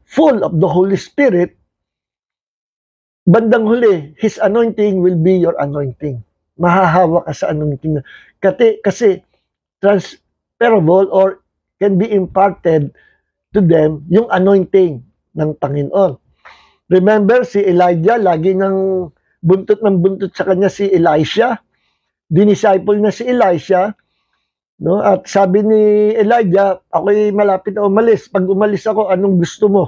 full of the Holy Spirit, bandang huli, his anointing will be your anointing. Mahahawa ka sa anointing. Kasi transferable or can be imparted to them yung anointing ng Panginoon. Remember, si Elijah, lagi ng buntot sa kanya si Elisha. Dinisciple na si Elisha. No? At sabi ni Elijah, ako'y malapit na umalis. Pag umalis ako, anong gusto mo?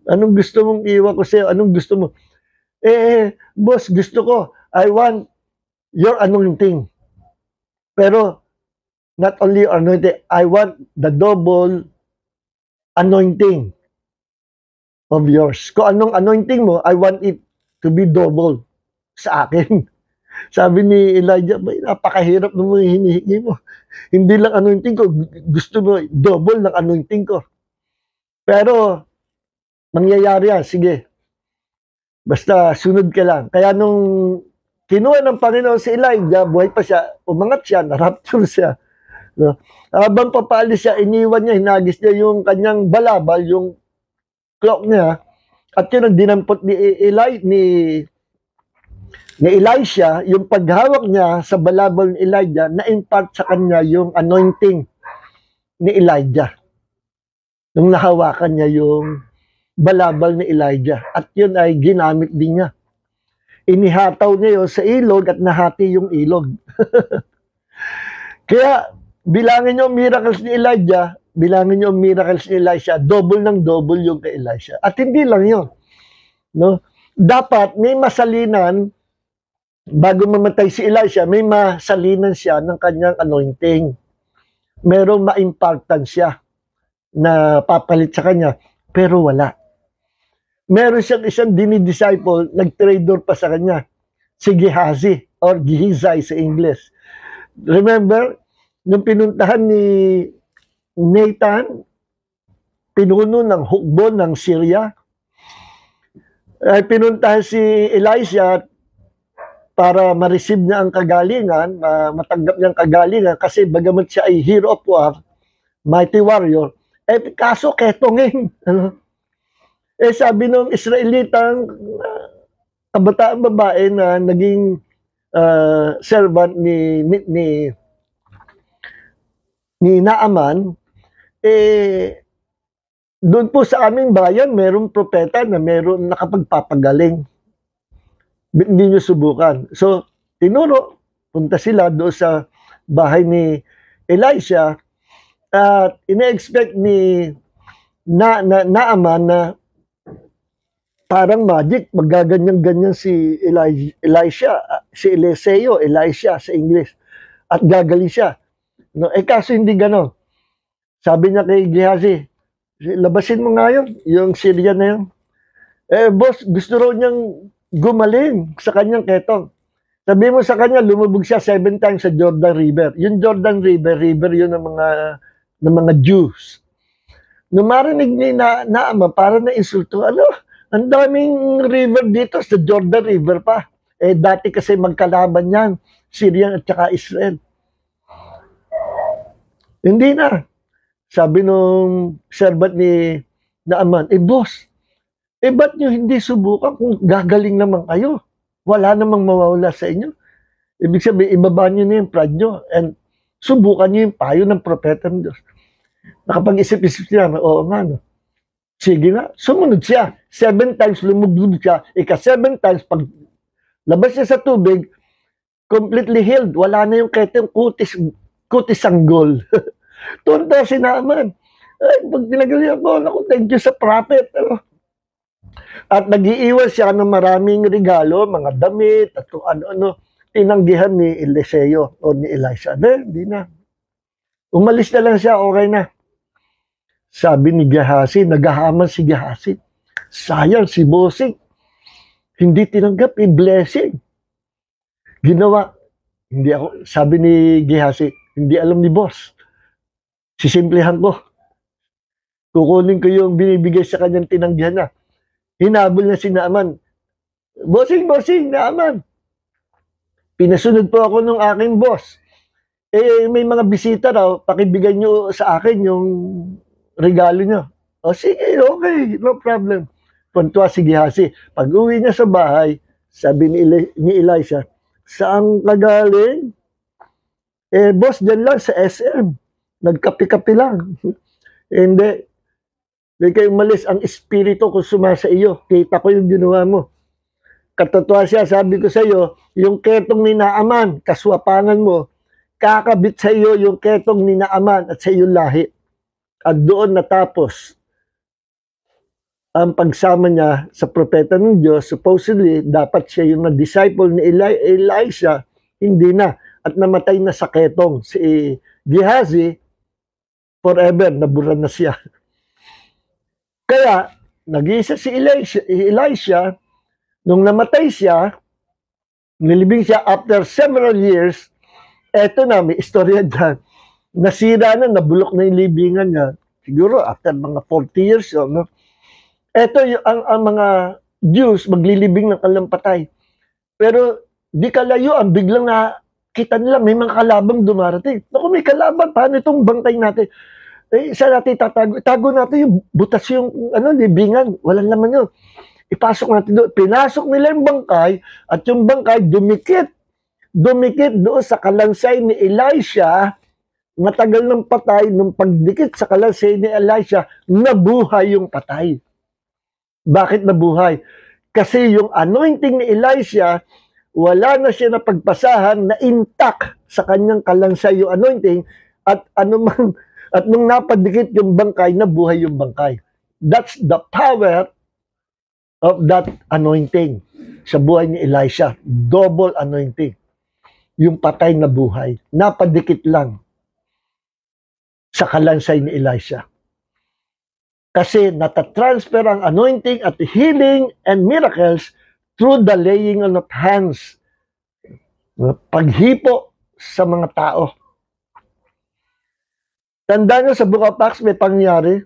Anong gusto mong iwan ko sa'yo? Anong gusto mo? Boss, gusto ko. I want your anointing. Pero, not only your anointing, I want the double anointing of yours. Kung anong anointing mo, I want it to be double sa akin. Sabi ni Elijah, napakahirap ng mga hinihingi mo. Hindi lang anointing ko, gusto mo double ng anointing ko. Pero, mangyayari yan, sige. Basta sunod ka lang. Kaya nung kinuha ng Panginoon si Elijah, buhay pa siya, umangat siya, na-rapture siya. No? Habang papaalis siya, iniwan niya, hinagis niya yung kanyang balabal, yung cloak niya, at yun ang dinampot ni Elisha, yung paghawak niya sa balabal ni Elijah, na-impart sa kanya yung anointing ni Elijah. Nung nahawakan niya yung balabal ni Elijah. At yun ay ginamit din niya. Inihataw niya yun sa ilog at nahati yung ilog. Kaya, bilangin niyo ang miracles ni Elijah, bilangin niyo ang miracles ni Elisha, double ng double yung kay Elisha. At hindi lang yun. No? Dapat may masalinan, bago mamatay si Elisha, may masalinan siya ng kanyang anointing. Merong ma-impartan siya na papalit sa kanya, pero wala. Meron siyang isang dinidisciple, nag-traitor pa sa kanya, si Gehazi, or Gehazi sa English. Remember, nung pinuntahan ni Nathan, pinuno ng hukbo ng Syria, ay pinuntahan si Elisha, para ma-receive niya ang kagalingan, matanggap niya ang kagalingan kasi bagamat siya ay hero of war, mighty warrior, kaso ketongin. Ano? Sabi nung Israelitang kabataan babae na naging servant ni Naaman, doon po sa aming bayan, merong propeta na meron nakapagpapagaling. Hindi nyo subukan. So, tinuro, punta sila doon sa bahay ni Elisha at ina-expect ni Naaman na parang magic, magaganyan-ganyan si Elisha, si Elisha sa English, at gagaling siya. No, kaso hindi gano'n. Sabi niya kay Gehazi, labasin mo nga yun, yung Syrian na yun. Boss, gusto raw niyang gumaling sa kanyang ketong. Sabi mo sa kanya, lumubog siya 7 times sa Jordan River. Yung Jordan River yun ng mga Jews. Nung marinig ni Naaman, para na insulto, ang daming river dito sa Jordan River pa. Dati kasi magkalaban yan, Syrian at saka Israel. Hindi na. Sabi nung servant ni Naaman, boss, ba't nyo hindi subukan kung gagaling naman kayo? Wala namang mawawala sa inyo. Ibig sabihin, ibaba nyo na yung pride nyo and subukan nyo yung payo ng propeta ng Diyos. Nakapag-isip-isip siya, oo nga, no? Sige na, sumunod siya. 7 times lumubog siya. 7 times, pag labas niya sa tubig, completely healed. Wala na yung ketong kutis sanggol. Tunta si Naaman. Pag pinagaling ako, naku, thank you sa prophet. At nag-iiwan siya ng maraming regalo, mga damit, at kung ano-ano, tinanggihan ni Eliseo o ni Elisha. Hindi na. Umalis na lang siya, okay na. Sabi ni Gehazi, naghahaman si Gehazi. Sayang si Bossing. Hindi tinanggap, blessing. Ginawa. Hindi ako, sabi ni Gehazi, hindi alam ni boss. Sisimplihan ko. Kukunin ko yung binibigay sa kanyang tinanggihan na. Hinabol na si Naaman. Bossing, Naaman. Pinasunod po ako ng aking boss. May mga bisita raw, pakibigay nyo sa akin yung regalo nyo. Sige, okay, no problem. Puntua si Gehazi. Pag uwi niya sa bahay, sabi ni Elisha, saan ka galing? Boss, dyan lang sa SM. Nagkapi-kapi lang. Hindi. Hindi kayo umalis. Ang espiritu ko sumasa iyo. Kita ko yung ginawa mo. Katotoo siya, sabi ko sa iyo, yung ketong ni Naaman, kaswapangan mo, kakabit sa iyo yung ketong ni Naaman at sa iyong lahi. At doon natapos ang pagsama niya sa propeta ng Diyos. Supposedly, dapat siya yung na-disciple ni Elisha, hindi na. At namatay na sa ketong. Si Gehazi, forever, nabura na siya. Kaya, nag-iisa si Elisha, nung namatay siya, nilibing siya after several years, eto na, may istorya dyan. Nasira na, nabulok na yung libingan niya. Siguro, after mga 40 years, no? Eto, ang mga Jews, maglilibing ng kalampatay. Pero, di kalayo, ang biglang kita nila, may mga kalabang dumarating. Naku, may kalaban, paano itong bangkay natin? Saan natin tatago? Itago natin yung butas yung libingan. Walang laman yun. Ipasok natin doon. Pinasok nila yung bangkay at yung bangkay dumikit. Dumikit doon sa kalansay ni Elisha. Matagal ng patay. Nung pagdikit sa kalansay ni Elisha, nabuhay yung patay. Bakit nabuhay? Kasi yung anointing ni Elisha, wala na siya na pagpasahan na intact sa kanyang kalansay yung anointing at nung napadikit yung bangkay, nabuhay yung bangkay. That's the power of that anointing sa buhay ni Elisha. Double anointing. Yung patay na buhay. Napadikit lang sa kalansay ni Elisha. Kasi natatransfer ang anointing at healing and miracles through the laying on of hands. Paghipo sa mga tao. Tandaan nyo sa Book of Acts may pangyari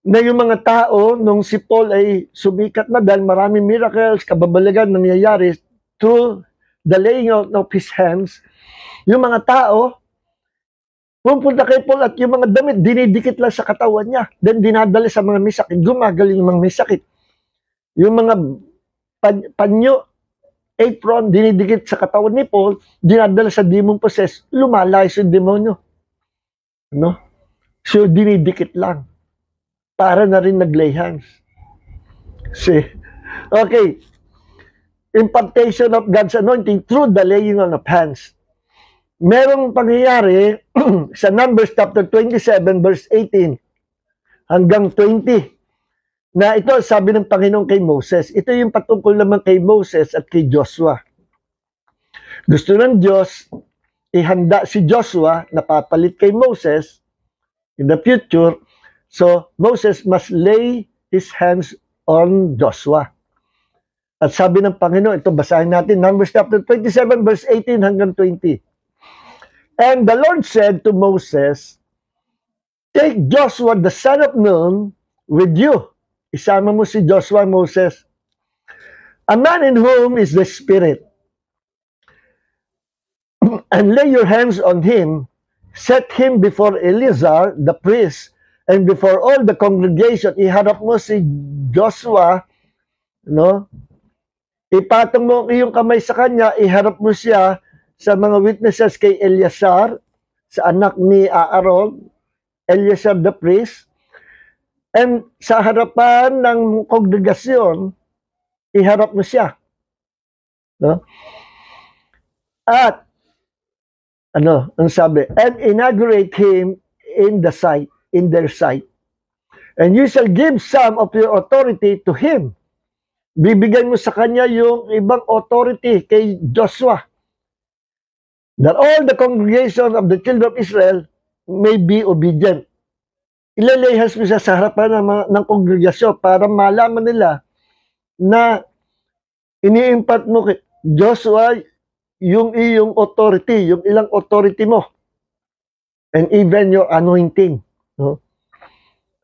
na yung mga tao nung si Paul ay sumikat na dahil maraming miracles, kababalagan nangyayari through the laying out of his hands, yung mga tao, pupunta kay Paul at yung mga damit, dinidikit lang sa katawan niya. Then dinadala sa mga may sakit. Gumagaling yung mga may sakit. Yung mga panyo, apron, dinidikit sa katawan ni Paul, dinadala sa demon possessed, lumalayas yung demonyo. No? So, dinidikit lang. Para na rin naglay hands. See? Okay. Impartation of God's anointing through the laying on of hands. Merong pangyayari sa Numbers chapter 27 verse 18 hanggang 20 na ito sabi ng Panginoon kay Moses. Ito yung patungkol naman kay Moses at kay Joshua. Gusto ng Diyos ihanda si Joshua na papalit kay Moses in the future. So Moses must lay his hands on Joshua. At sabi ng Panginoon, ito basahin natin, Numbers chapter 27 verse 18 hanggang 20. And the Lord said to Moses, take Joshua the son of Nun with you. Isama mo si Joshua, Moses. A man in whom is the Spirit. And lay your hands on him. Set him before Eleazar, the priest, and before all the congregation. Iharap mo si Joshua, no? Ipatong mo ang iyong kamay sa kanya, iharap mo siya sa mga witnesses kay Eleazar, sa anak ni Aaron, Eleazar the priest, and sa harapan ng kongregasyon, iharap mo siya. No? At, ang sabi, and inaugurate him in their sight. And you shall give some of your authority to him. Bibigyan mo sa kanya yung ibang authority kay Joshua, that all the congregation of the children of Israel may be obedient. Ilalehas mo siya sa harapan ng kongregasyon para malaman nila na ini-impart mo kay Joshua yung iyong authority, yung ilang authority mo, and even your anointing. No?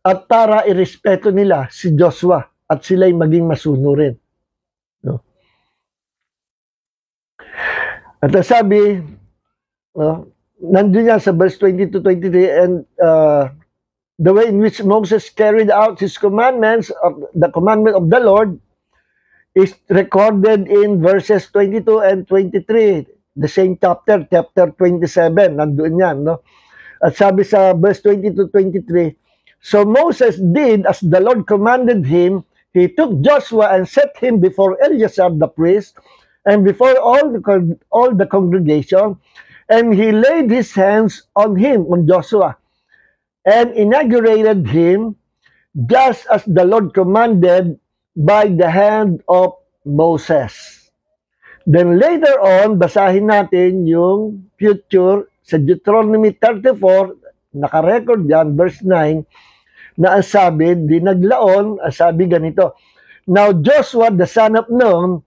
At para irespeto nila si Joshua at sila'y maging masunurin. No? At sabi, nandun yan sa verse 20-23, and the way in which Moses carried out his commandments, of the commandment of the Lord, is recorded in verses 22 and 23, the same chapter 27, nandun yan, no? At sabi sa verse 22-23, so Moses did as the Lord commanded him. He took Joshua and set him before Eleazar the priest, and before all the congregation, and he laid his hands on him, on Joshua, and inaugurated him, just as the Lord commanded by the hand of Moses. Then later on, basahin natin yung future sa Deuteronomy 34, nakarecord yan, verse 9, na ang sabi, dinaglaon, ang sabi ganito, now Joshua the son of Nun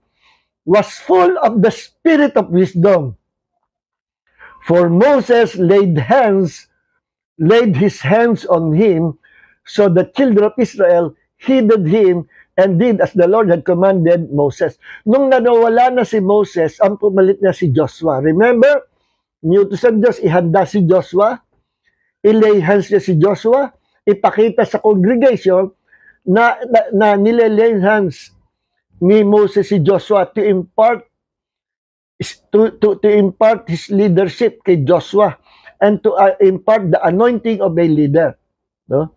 was full of the spirit of wisdom, for Moses laid his hands on him, so the children of Israel heeded him and did as the Lord had commanded Moses. Nung nawala na si Moses, ang pumalit na si Joshua. Remember, niutusan Diyos, ihanda si Joshua, ilay hands niya si Joshua, ipakita sa congregation na nilelay hands ni Moses si Joshua to impart his leadership kay Joshua and to impart the anointing of a leader. No?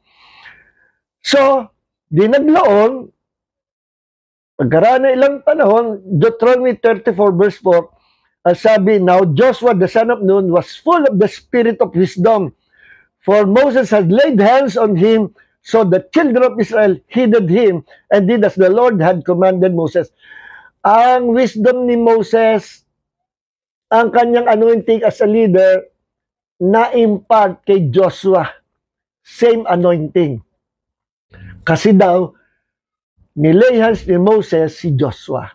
So, dinaglaon, pagkaraan na ilang panahon, Deuteronomy 34 verse 4, sabi, now Joshua the son of Nun was full of the spirit of wisdom, for Moses had laid hands on him, so the children of Israel heeded him and did as the Lord had commanded Moses. Ang wisdom ni Moses, ang kanyang anointing as a leader, na-impart kay Joshua. Same anointing. Kasi daw, nilay hands ni Moses si Joshua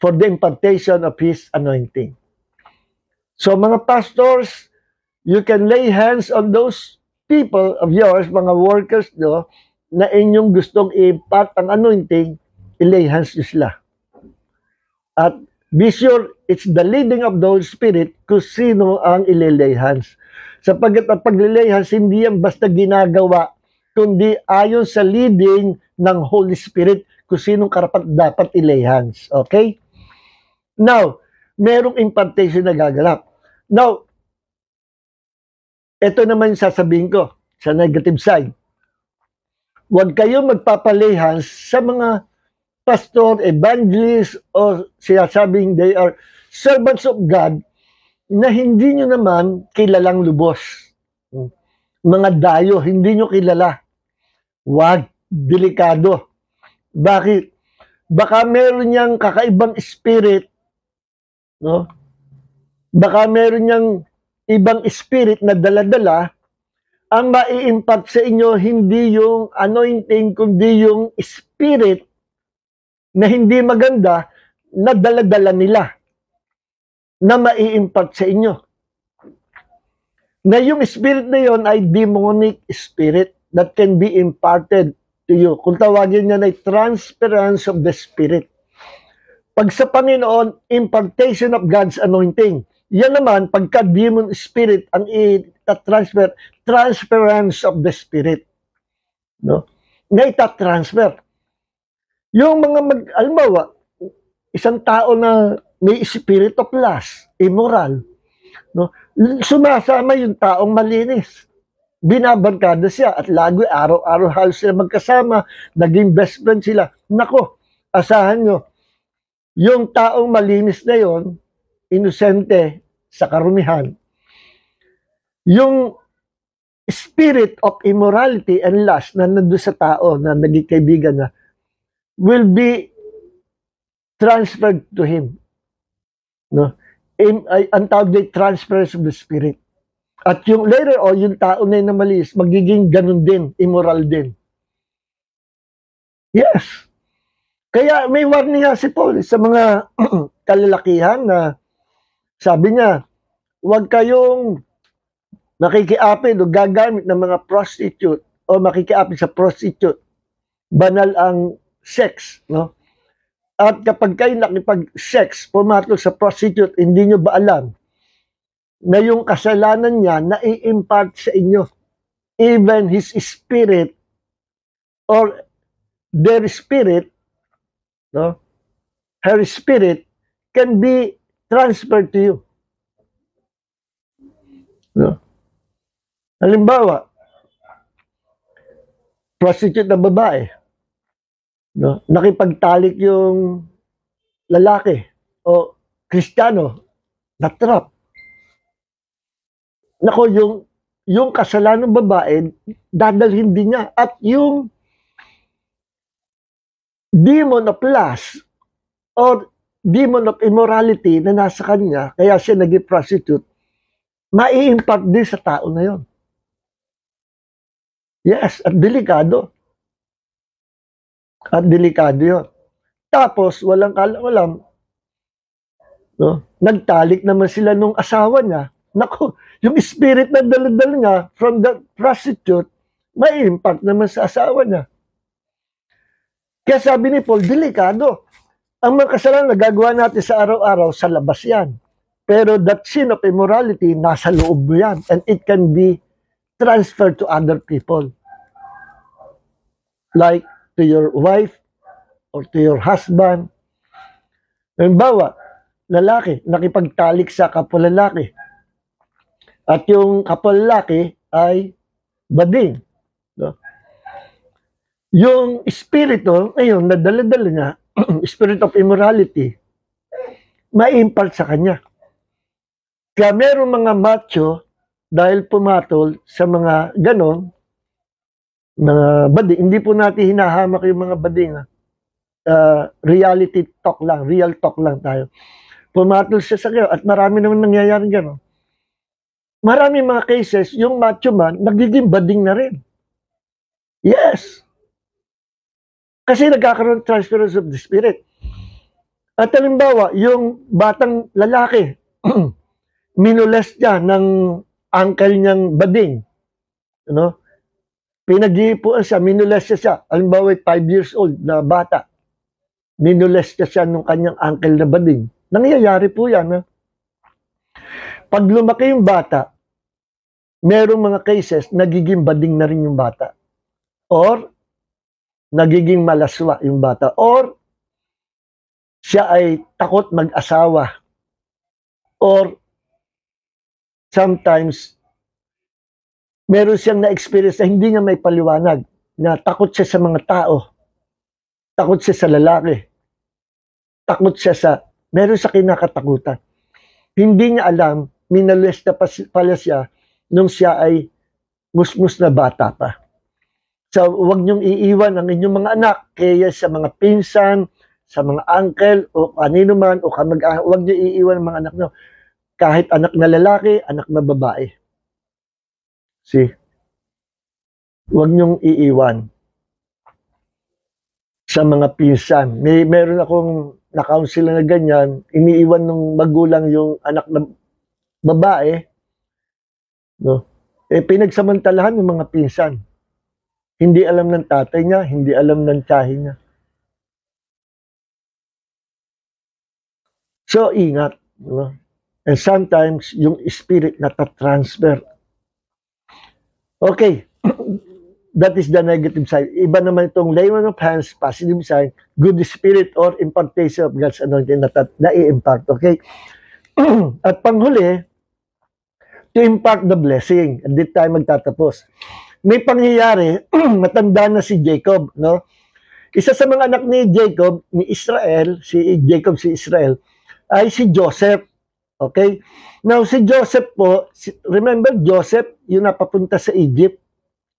for the impartation of his anointing. So mga pastors, you can lay hands on those people of yours, mga workers nyo, na inyong gustong i-impart ang anointing, i-lay hands nyo sila. At Be sure it's the leading of the Holy Spirit kung sino ang ililay hands. Sapagkat ang paglilay hands, hindi yan basta ginagawa, kundi ayon sa leading ng Holy Spirit kung sinong karapat dapat ilay hands. Okay? Now, merong impartation na gaganap. Now, ito naman yung sasabihin ko sa negative side. Huwag kayong magpapalay hands sa mga pastor, evangelist, o sinasabing they are servants of God na hindi nyo naman kilalang lubos. Mga dayo, hindi nyo kilala. Huwag, delikado. Bakit? Baka meron niyang kakaibang spirit, no? Baka meron niyang ibang spirit na dala-dala, ang mai-impact sa inyo hindi yung anointing, kundi yung spirit na hindi maganda na dala-dala nila na mai-impact sa inyo. Na yung spirit na yon ay demonic spirit that can be imparted to you. Kung tawagin niya na transference of the spirit. Pag sa Panginoon, impartation of God's anointing. Yan naman, pagka demon spirit, ang ita-transfer, transference of the spirit. No? Na ita-transfer. Yung mga alimbawa, isang tao na may spirit of lust, immoral, no? Sumasama yung taong malinis. Binabarkada siya at lagi araw-araw halos sila magkasama, naging best friend sila. Nako, asahan nyo, yung taong malinis na yon, inosente sa karumihan, yung spirit of immorality and lust na nandun sa tao na naging kaibigan na, will be transferred to him. No? Ang tawag din, transference of the spirit. At yung later on, yung tao na yung malis, magiging ganun din, immoral din. Yes. Kaya may warning nga si Paul sa mga kalalakihan na sabi niya, huwag kayong makikiapid o gagamit ng mga prostitute o makikiapid sa prostitute. Banal ang sex, no? At kapag kayo nakipag-sex, pumatol sa prostitute, hindi nyo ba alam na yung kasalanan niya na-i-impart sa inyo? Even his spirit or their spirit, no? Her spirit can be transferred to you. No? Halimbawa, prostitute na babae, no? Nakipagtalik yung lalaki o Kristiyano na trap. Nako, yung kasalanan ng babae, dadalhin din niya. At yung demon of lust or demon of immorality na nasa kanya, kaya siya naging prostitute, mai-impact din sa tao na yon. Yes, at delikado. At delikado yun. Tapos, walang kalam-alam, no? Nagtalik naman sila nung asawa niya. Naku, yung spirit na dala-dala niya from the prostitute, may impact naman sa asawa niya. Kaya sabi ni Paul, delikado. Ang mga kasalanan na gagawa natin sa araw-araw, sa labas yan. Pero that sin of immorality, nasa loob mo yan. And it can be transferred to other people. Like to your wife or to your husband. Halimbawa, lalaki, nakipagtalik sa kapwa lalaki. At yung kapwa lalaki ay bading. No? Yung espiritu, ayun, nadala-dala niya, spirit of immorality, ma-impart sa kanya. Kaya meron mga macho, dahil pumatol sa mga ganon, mga bading, hindi po natin hinahamak yung mga bading. Reality talk lang, real talk lang tayo. Pumatol siya sa kayo at marami naman nangyayari gano'n. Marami mga cases, yung macho man, nagiging bading na rin. Yes. Kasi nagkakaroon transference of the spirit. At halimbawa, yung batang lalaki, minolest niya ng uncle niyang bading. Ano? Pinag-iipuan siya, minolest siya. Halimbawa, 5 years old na bata. Minolest siya nung kanyang uncle na bading. Nangyayari po yan. Ha? Pag lumaki yung bata, merong mga cases, nagiging bading na rin yung bata. Or, nagiging malaswa yung bata. Or, siya ay takot mag-asawa. Or, sometimes, meron siyang na-experience na hindi niya may paliwanag, na takot siya sa mga tao, takot siya sa lalaki, takot siya sa, meron siya kinakatakutan. Hindi niya alam, minalesta pala siya nung siya ay musmus na bata pa. So, huwag niyong iiwan ang inyong mga anak, kaya sa mga pinsan, sa mga uncle, o kanino man, o huwag niyo iiwan ang mga anak niyo. Kahit anak na lalaki, anak na babae. See? Huwag niyong iiwan sa mga pinsan. Meron akong na-counsel na ganyan, iniiwan ng magulang yung anak na babae, no? Pinagsamantalahan ng mga pinsan. Hindi alam ng tatay niya, hindi alam ng tiyahin niya. So, ingat. No? And sometimes, yung spirit natatransfer. Okay. That is the negative side. Iba naman itong layman of hands, positive side, good spirit or impartation of God's anointing na i-impact. Okay? At panghuli, to impact the blessing. At dito tayo magtatapos. May pangyayari, matanda na si Jacob. No? Isa sa mga anak ni Jacob, ni Israel, si Israel, ay si Joseph. Okay? Now, si Joseph po, remember Joseph, yung napapunta sa Egypt.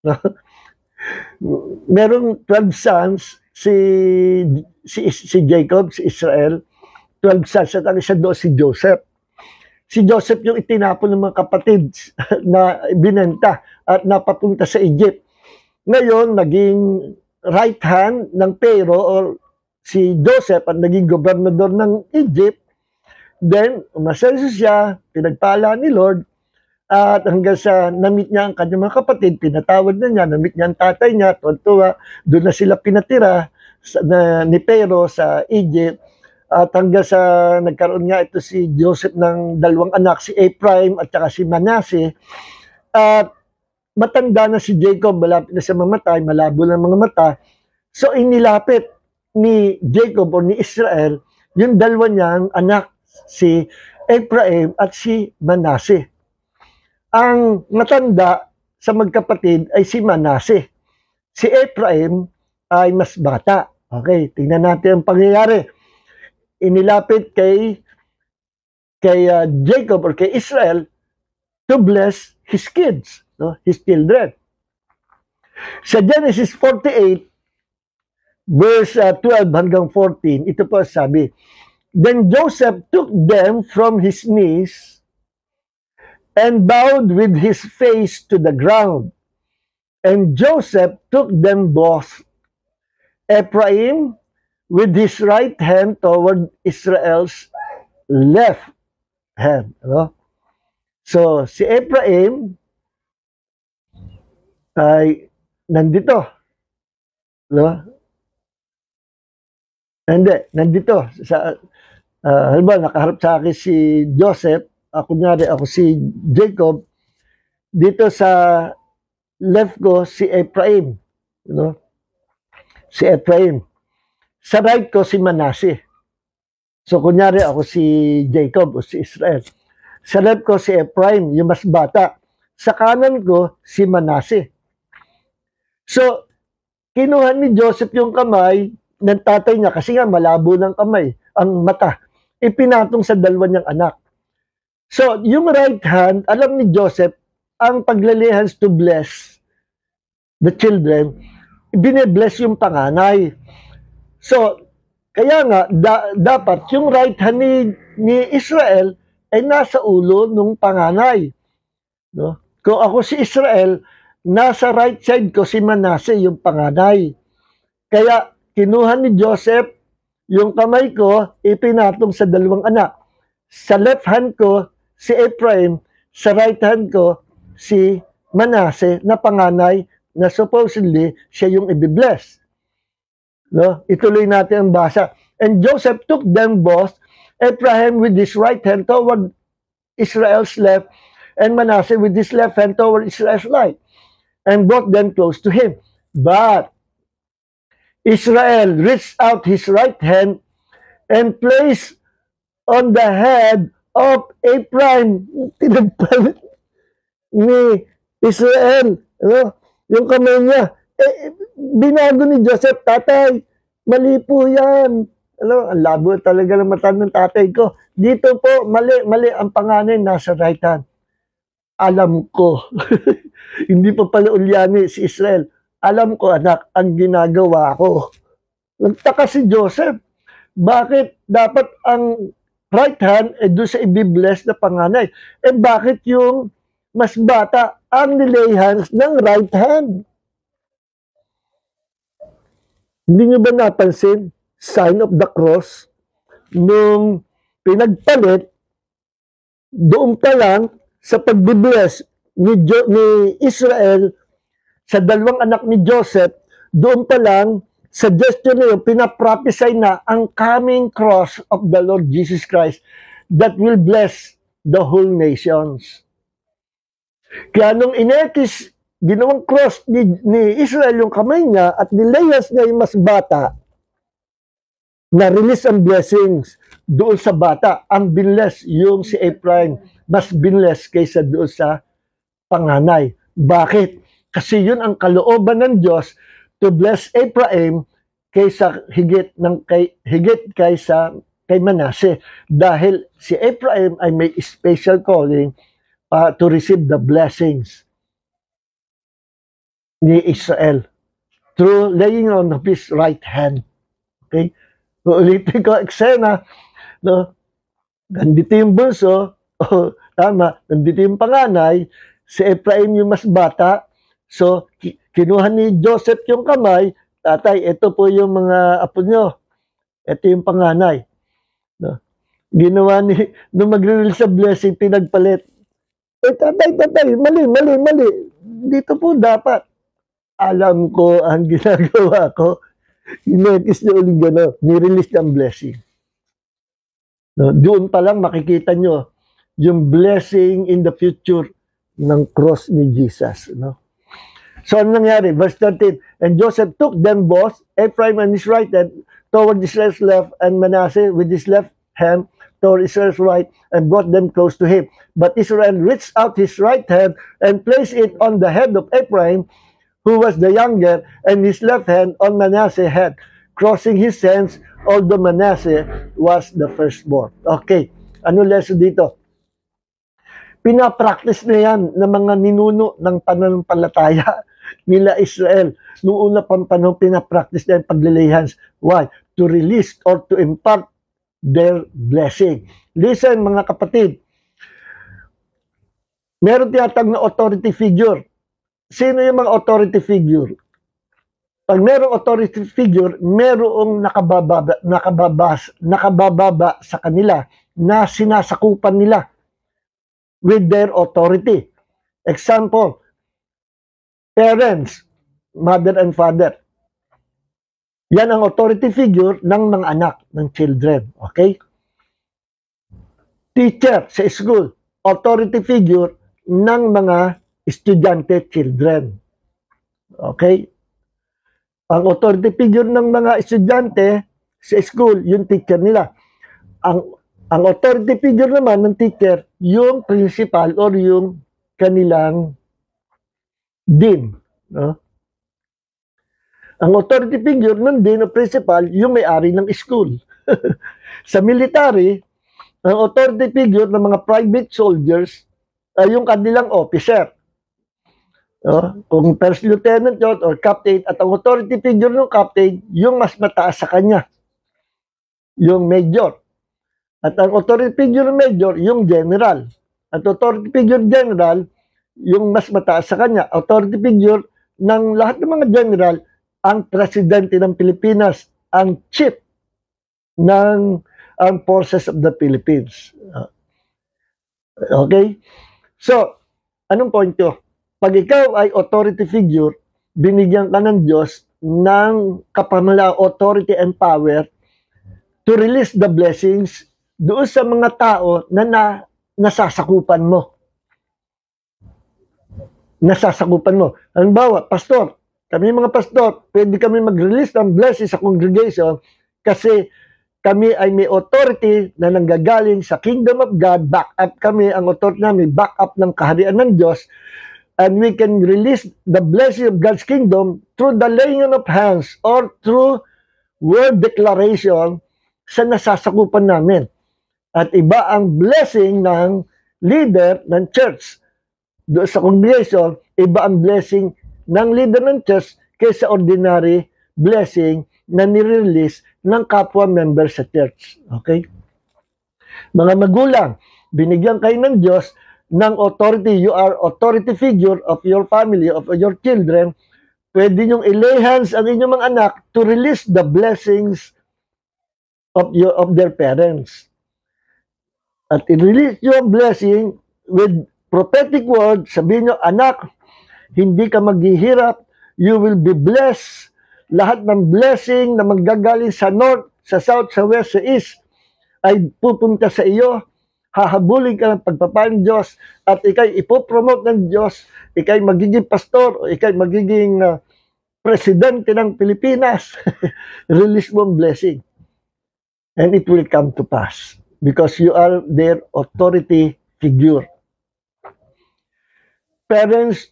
No? Merong 12 sons si Jacob, si Israel, 12 sons at ang isa doon si Joseph. Si Joseph yung itinapon ng mga kapatid na binenta at napapunta sa Egypt. Ngayon, naging right hand ng Pharaoh or si Joseph ang naging gobernador ng Egypt. Then, umasenso siya, pinagpala ni Lord, at hanggang sa na-meet niya ang kanyang mga kapatid, pinatawad na niya, na-meet niya ang tatay niya, tuwa, doon na sila pinatira ni Pharaoh sa Egypt. At hanggang sa nagkaroon nga ito si Joseph ng dalawang anak, si Ephraim at saka si Manasseh. At matanda na si Jacob, malapit na sa mamatay, malabo na mga mata. So inilapit ni Jacob o ni Israel yung dalawa niyang anak, si Ephraim at si Manasseh. Ang matanda sa magkapatid ay si Manasseh. Si Ephraim ay mas bata. Okay, tingnan natin ang pangyayari. Inilapit kay Jacob or kay Israel to bless his kids, no? His children. Sa Genesis 48, verse 12 hanggang 14, ito po sabi, Then Joseph took them from his knees and bowed with his face to the ground. And Joseph took them both, Ephraim with his right hand toward Israel's left hand. No? So, si Ephraim ay nandito. No? Hindi, nandito. Halimbawa, nakaharap sa akin si Joseph, kunyari ako si Jacob, dito sa left ko si Ephraim. No? Si Ephraim. Sa right ko si Manasseh. So, kunyari ako si Jacob o si Israel. Sa left ko si Ephraim, yung mas bata. Sa kanan ko si Manasseh. So, kinuha ni Joseph yung kamay ng tatay niya kasi nga malabo ng kamay, ang mata. Ipinatong sa dalawa niyang anak. So, yung right hand, alam ni Joseph, ang paglalihans to bless the children, bine-bless yung panganay. So, kaya nga, dapat yung right hand ni Israel ay nasa ulo ng panganay. No? Kung ako si Israel, nasa right side ko si Manasseh, yung panganay. Kaya, kinuha ni Joseph, yung kamay ko, ipinatong sa dalawang anak. Sa left hand ko, si Ephraim, sa right hand ko, si Manasseh, na panganay, na supposedly, siya yung ibibless. No? Ituloy natin ang basa. And Joseph took them both, Ephraim with his right hand toward Israel's left, and Manasseh with his left hand toward Israel's right, and brought them close to him. But Israel reached out his right hand and placed on the head of Ephraim. Tinagpalit ni Israel, ano? Yung kamay niya. Binago ni Joseph, tatay, mali po yan. Ano, ang labo talaga ng mata ng tatay ko. Dito po, mali ang panganay nasa right hand. Alam ko. Hindi pa pala ulyani si Israel. Alam ko, anak, ang ginagawa ko. Nagtaka si Joseph. Bakit dapat ang right hand doon sa ibibless na panganay? Bakit yung mas bata ang nilay hands ng right hand? Hindi nyo ba napansin? Sign of the cross, nung pinagpalit, doon pa lang sa pagbibless ni Israel sa dalawang anak ni Joseph, doon pa lang sa gesture na yun, pinaprophesy na ang coming cross of the Lord Jesus Christ that will bless the whole nations. Kaya nung inekis, ginawang cross ni Israel yung kamay niya at nilayas niya yung mas bata, na-release ang blessings doon sa bata. Ang binless yung si Ephraim, mas binless kaysa doon sa panganay. Bakit? Kasi yun ang kalooban ng Diyos to bless Ephraim kaysa higit kaysa kay Manasseh. Dahil si Ephraim ay may special calling to receive the blessings ni Israel through laying on of his right hand. Okay? Ulitin ko, eksena, no? Nandito yung bunso, tama, nandito yung panganay, si Ephraim yung mas bata, so, kinuha ni Joseph yung kamay, tatay, ito po yung mga apo nyo, ito yung panganay. No? Ginawa nung magre-release sa blessing, pinagpalit. Tatay, mali. Dito po dapat. Alam ko ang ginagawa ko. Inekis niya ulit gano'n, nirelease ng blessing. No, doon pa lang makikita nyo yung blessing in the future ng cross ni Jesus. No? So, ano nangyari? Verse 13, and Joseph took them both, Ephraim and his right hand, toward Israel's left, and Manasseh with his left hand toward Israel's right, and brought them close to him. But Israel reached out his right hand and placed it on the head of Ephraim, who was the younger, and his left hand on Manasseh's head, crossing his hands, although Manasseh was the firstborn. Okay, ano lesson dito? Pinapractice na yan ng mga ninuno ng pananampalataya nila Israel. Noong una pang panahon, pinapractice na yung paglilay hands. Why? To release or to impart their blessing. Listen, mga kapatid, meron tiyatag na authority figure. Sino yung mga authority figure? Pag merong authority figure, merong nakabababa sa kanila na sinasakupan nila with their authority. Example, parents, mother and father. Yan ang authority figure ng mga anak, ng children. Okay? Teacher sa school, authority figure ng mga estudyante, children. Okay? Ang authority figure ng mga estudyante sa school, yung teacher nila. Ang authority figure naman ng teacher, yung principal or yung kanilang dean. No? Ang authority figure ng dean o principal, yung may-ari ng school. Sa military, ang authority figure ng mga private soldiers ay yung kanilang officer. No? Kung first lieutenant yun or captain, at ang authority figure ng captain, yung mas mataas sa kanya, yung major. At ang authority figure ng major, yung general. At authority figure general, yung mas mataas sa kanya. Authority figure ng lahat ng mga general, ang presidente ng Pilipinas, ang chief ng Armed Forces of the Philippines. Okay? So, anong point ko? Pag ikaw ay authority figure, binigyan ka ng Diyos ng kapamalaan, authority and power to release the blessings doon sa mga tao na nasasakupan mo. Nasasakupan mo. Halimbawa, pastor, kami mga pastor, pwede kami mag-release ng blessing sa congregation kasi kami ay may authority na nanggagaling sa kingdom of God, back up kami, ang authority namin, back up ng kaharian ng Diyos, and we can release the blessing of God's kingdom through the laying on of hands or through word declaration sa nasasakupan namin. At iba ang blessing ng leader ng church. Doon sa congregation, iba ang blessing ng leader ng church kaysa ordinary blessing na nirelease ng kapwa member sa church. Okay? Mga magulang, binigyan kayo ng Diyos ng authority. You are authority figure of your family, of your children. Pwede niyong i-lay hands ang inyong mga anak to release the blessings of their parents. At i-release yung blessing with prophetic word. Sabihin niyo, anak, hindi ka maghihirap. You will be blessed. Lahat ng blessing na manggagaling sa north, sa south, sa west, sa east, ay pupunta sa iyo. Hahabulin ka ng pagpapala ng Diyos at ikay ipopromote ng Diyos. Ikay magiging pastor o ikay magiging presidente ng Pilipinas. Release mo ang blessing. And it will come to pass because you are their authority figure. Parents,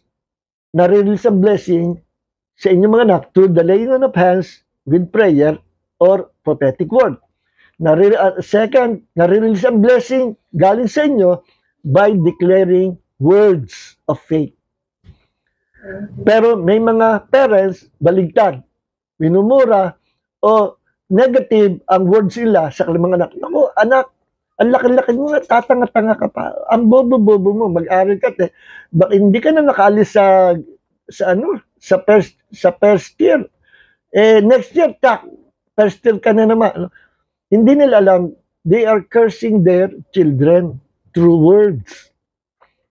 nare-release ang blessing sa inyong mga anak through the laying on of hands with prayer or prophetic word. Second, nare-release ang blessing galing sa inyo by declaring words of faith. Pero may mga parents, baligtad, minumura o negative ang words nila sa kanilang mga anak. Ako, anak, ang laki-laki mo, tatanga-tanga ka pa. Ang bobo-bobo mo, mag-aral ka. Hindi ka na nakaalis sa first year. Next year, first year ka na naman. Hindi nila alam, they are cursing their children through words.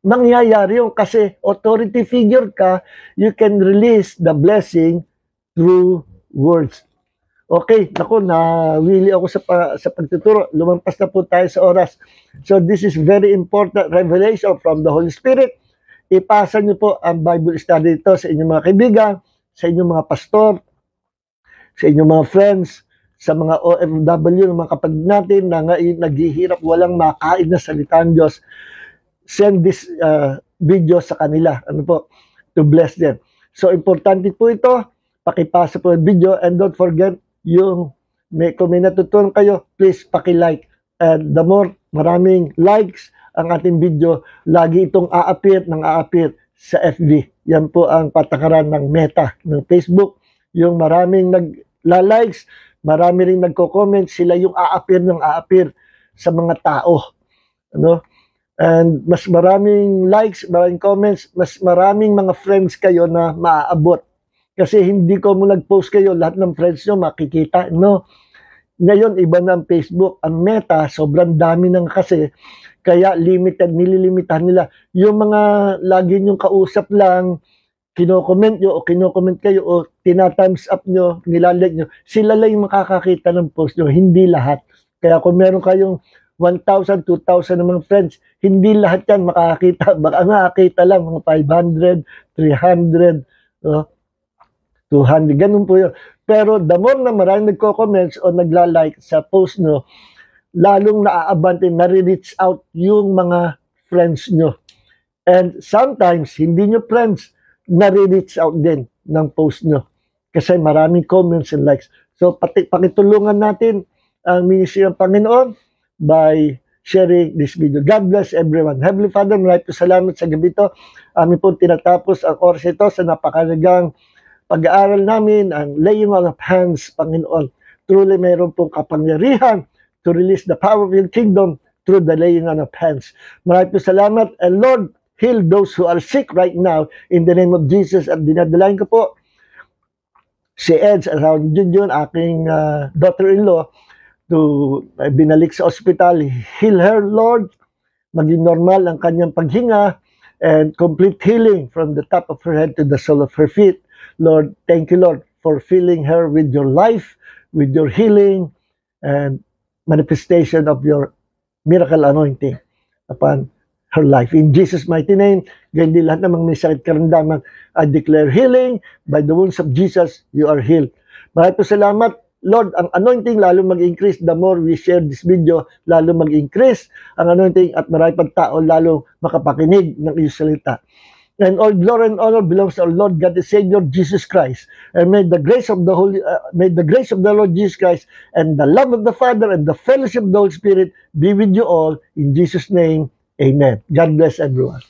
Mangyayari yun kasi authority figure ka, you can release the blessing through words. Okay, naku, nawili ako sa pagtuturo. Lumampas na po tayo sa oras. So this is very important revelation from the Holy Spirit. Ipasa niyo po ang Bible study dito sa inyong mga kaibigan, sa inyong mga pastor, sa inyong mga friends, sa mga OFW, mga kapatid natin na naghihirap, walang makain na salita ng Diyos. Send this video sa kanila. Ano po? To bless them. So importante po ito. Pakipasa po ang video and don't forget kung may natutunan kayo, please paki-like. And the more maraming likes ang ating video, lagi itong aapir sa FB. Yan po ang patakaran ng Meta, ng Facebook. Yung maraming nagla-likes, marami rin nagko-comment, sila yung aapir sa mga tao. Ano? And mas maraming likes, maraming comments, mas maraming mga friends kayo na maaabot. Kasi hindi ko mo nag-post kayo, lahat ng friends nyo makikita. No? Ngayon, iba na ang Facebook. Ang Meta, sobrang dami nang kasi. Kaya limited, nililimitahan nila. Yung mga lagi nyong kausap lang, kino-comment nyo o kino-comment kayo o tina-thumbs up nyo, nilalike nyo, sila lang yung makakakita ng post nyo, hindi lahat. Kaya kung meron kayong 1,000, 2,000 ng mga friends, hindi lahat yan makakakita. Baka makakita lang mga 500, 300, 200, ganun po yun. Pero the more na maraming nagko-comments o nagla-like sa post nyo, lalong naaabante, nare-reach out yung mga friends nyo. And sometimes, hindi nyo friends, nare-reach out din ng post nyo. Kasi maraming comments and likes. So, pakitulungan natin ang ministry ng Panginoon by sharing this video. God bless everyone. Heavenly Father, maraming salamat sa gabi ito. Amin po tinatapos ang oras ito sa napakalagang pag-aaral namin, ang laying on of hands, Panginoon. Truly, mayroon pong kapangyarihan to release the power of your kingdom through the laying on of hands. Maraming salamat. And Lord, heal those who are sick right now in the name of Jesus. At dinadalain ko po si Eds around Junjun, aking daughter-in-law, to binalik sa ospital. Heal her, Lord. Maging normal ang kanyang paghinga and complete healing from the top of her head to the sole of her feet. Lord, thank you, Lord, for filling her with your life, with your healing, and manifestation of your miracle anointing upon her life. In Jesus' mighty name, ganyan din lahat namang may sakit karamdaman, I declare healing. By the wounds of Jesus, you are healed. Maraming po salamat. Lord, ang anointing lalo mag-increase. The more we share this video, lalo mag-increase ang anointing at marami pang tao lalo makapakinig ng iyong salita. And all glory and honor belongs to our Lord God the Savior Jesus Christ. And may the grace of the Lord Jesus Christ and the love of the Father and the fellowship of the Holy Spirit be with you all in Jesus' name. Amen. God bless everyone.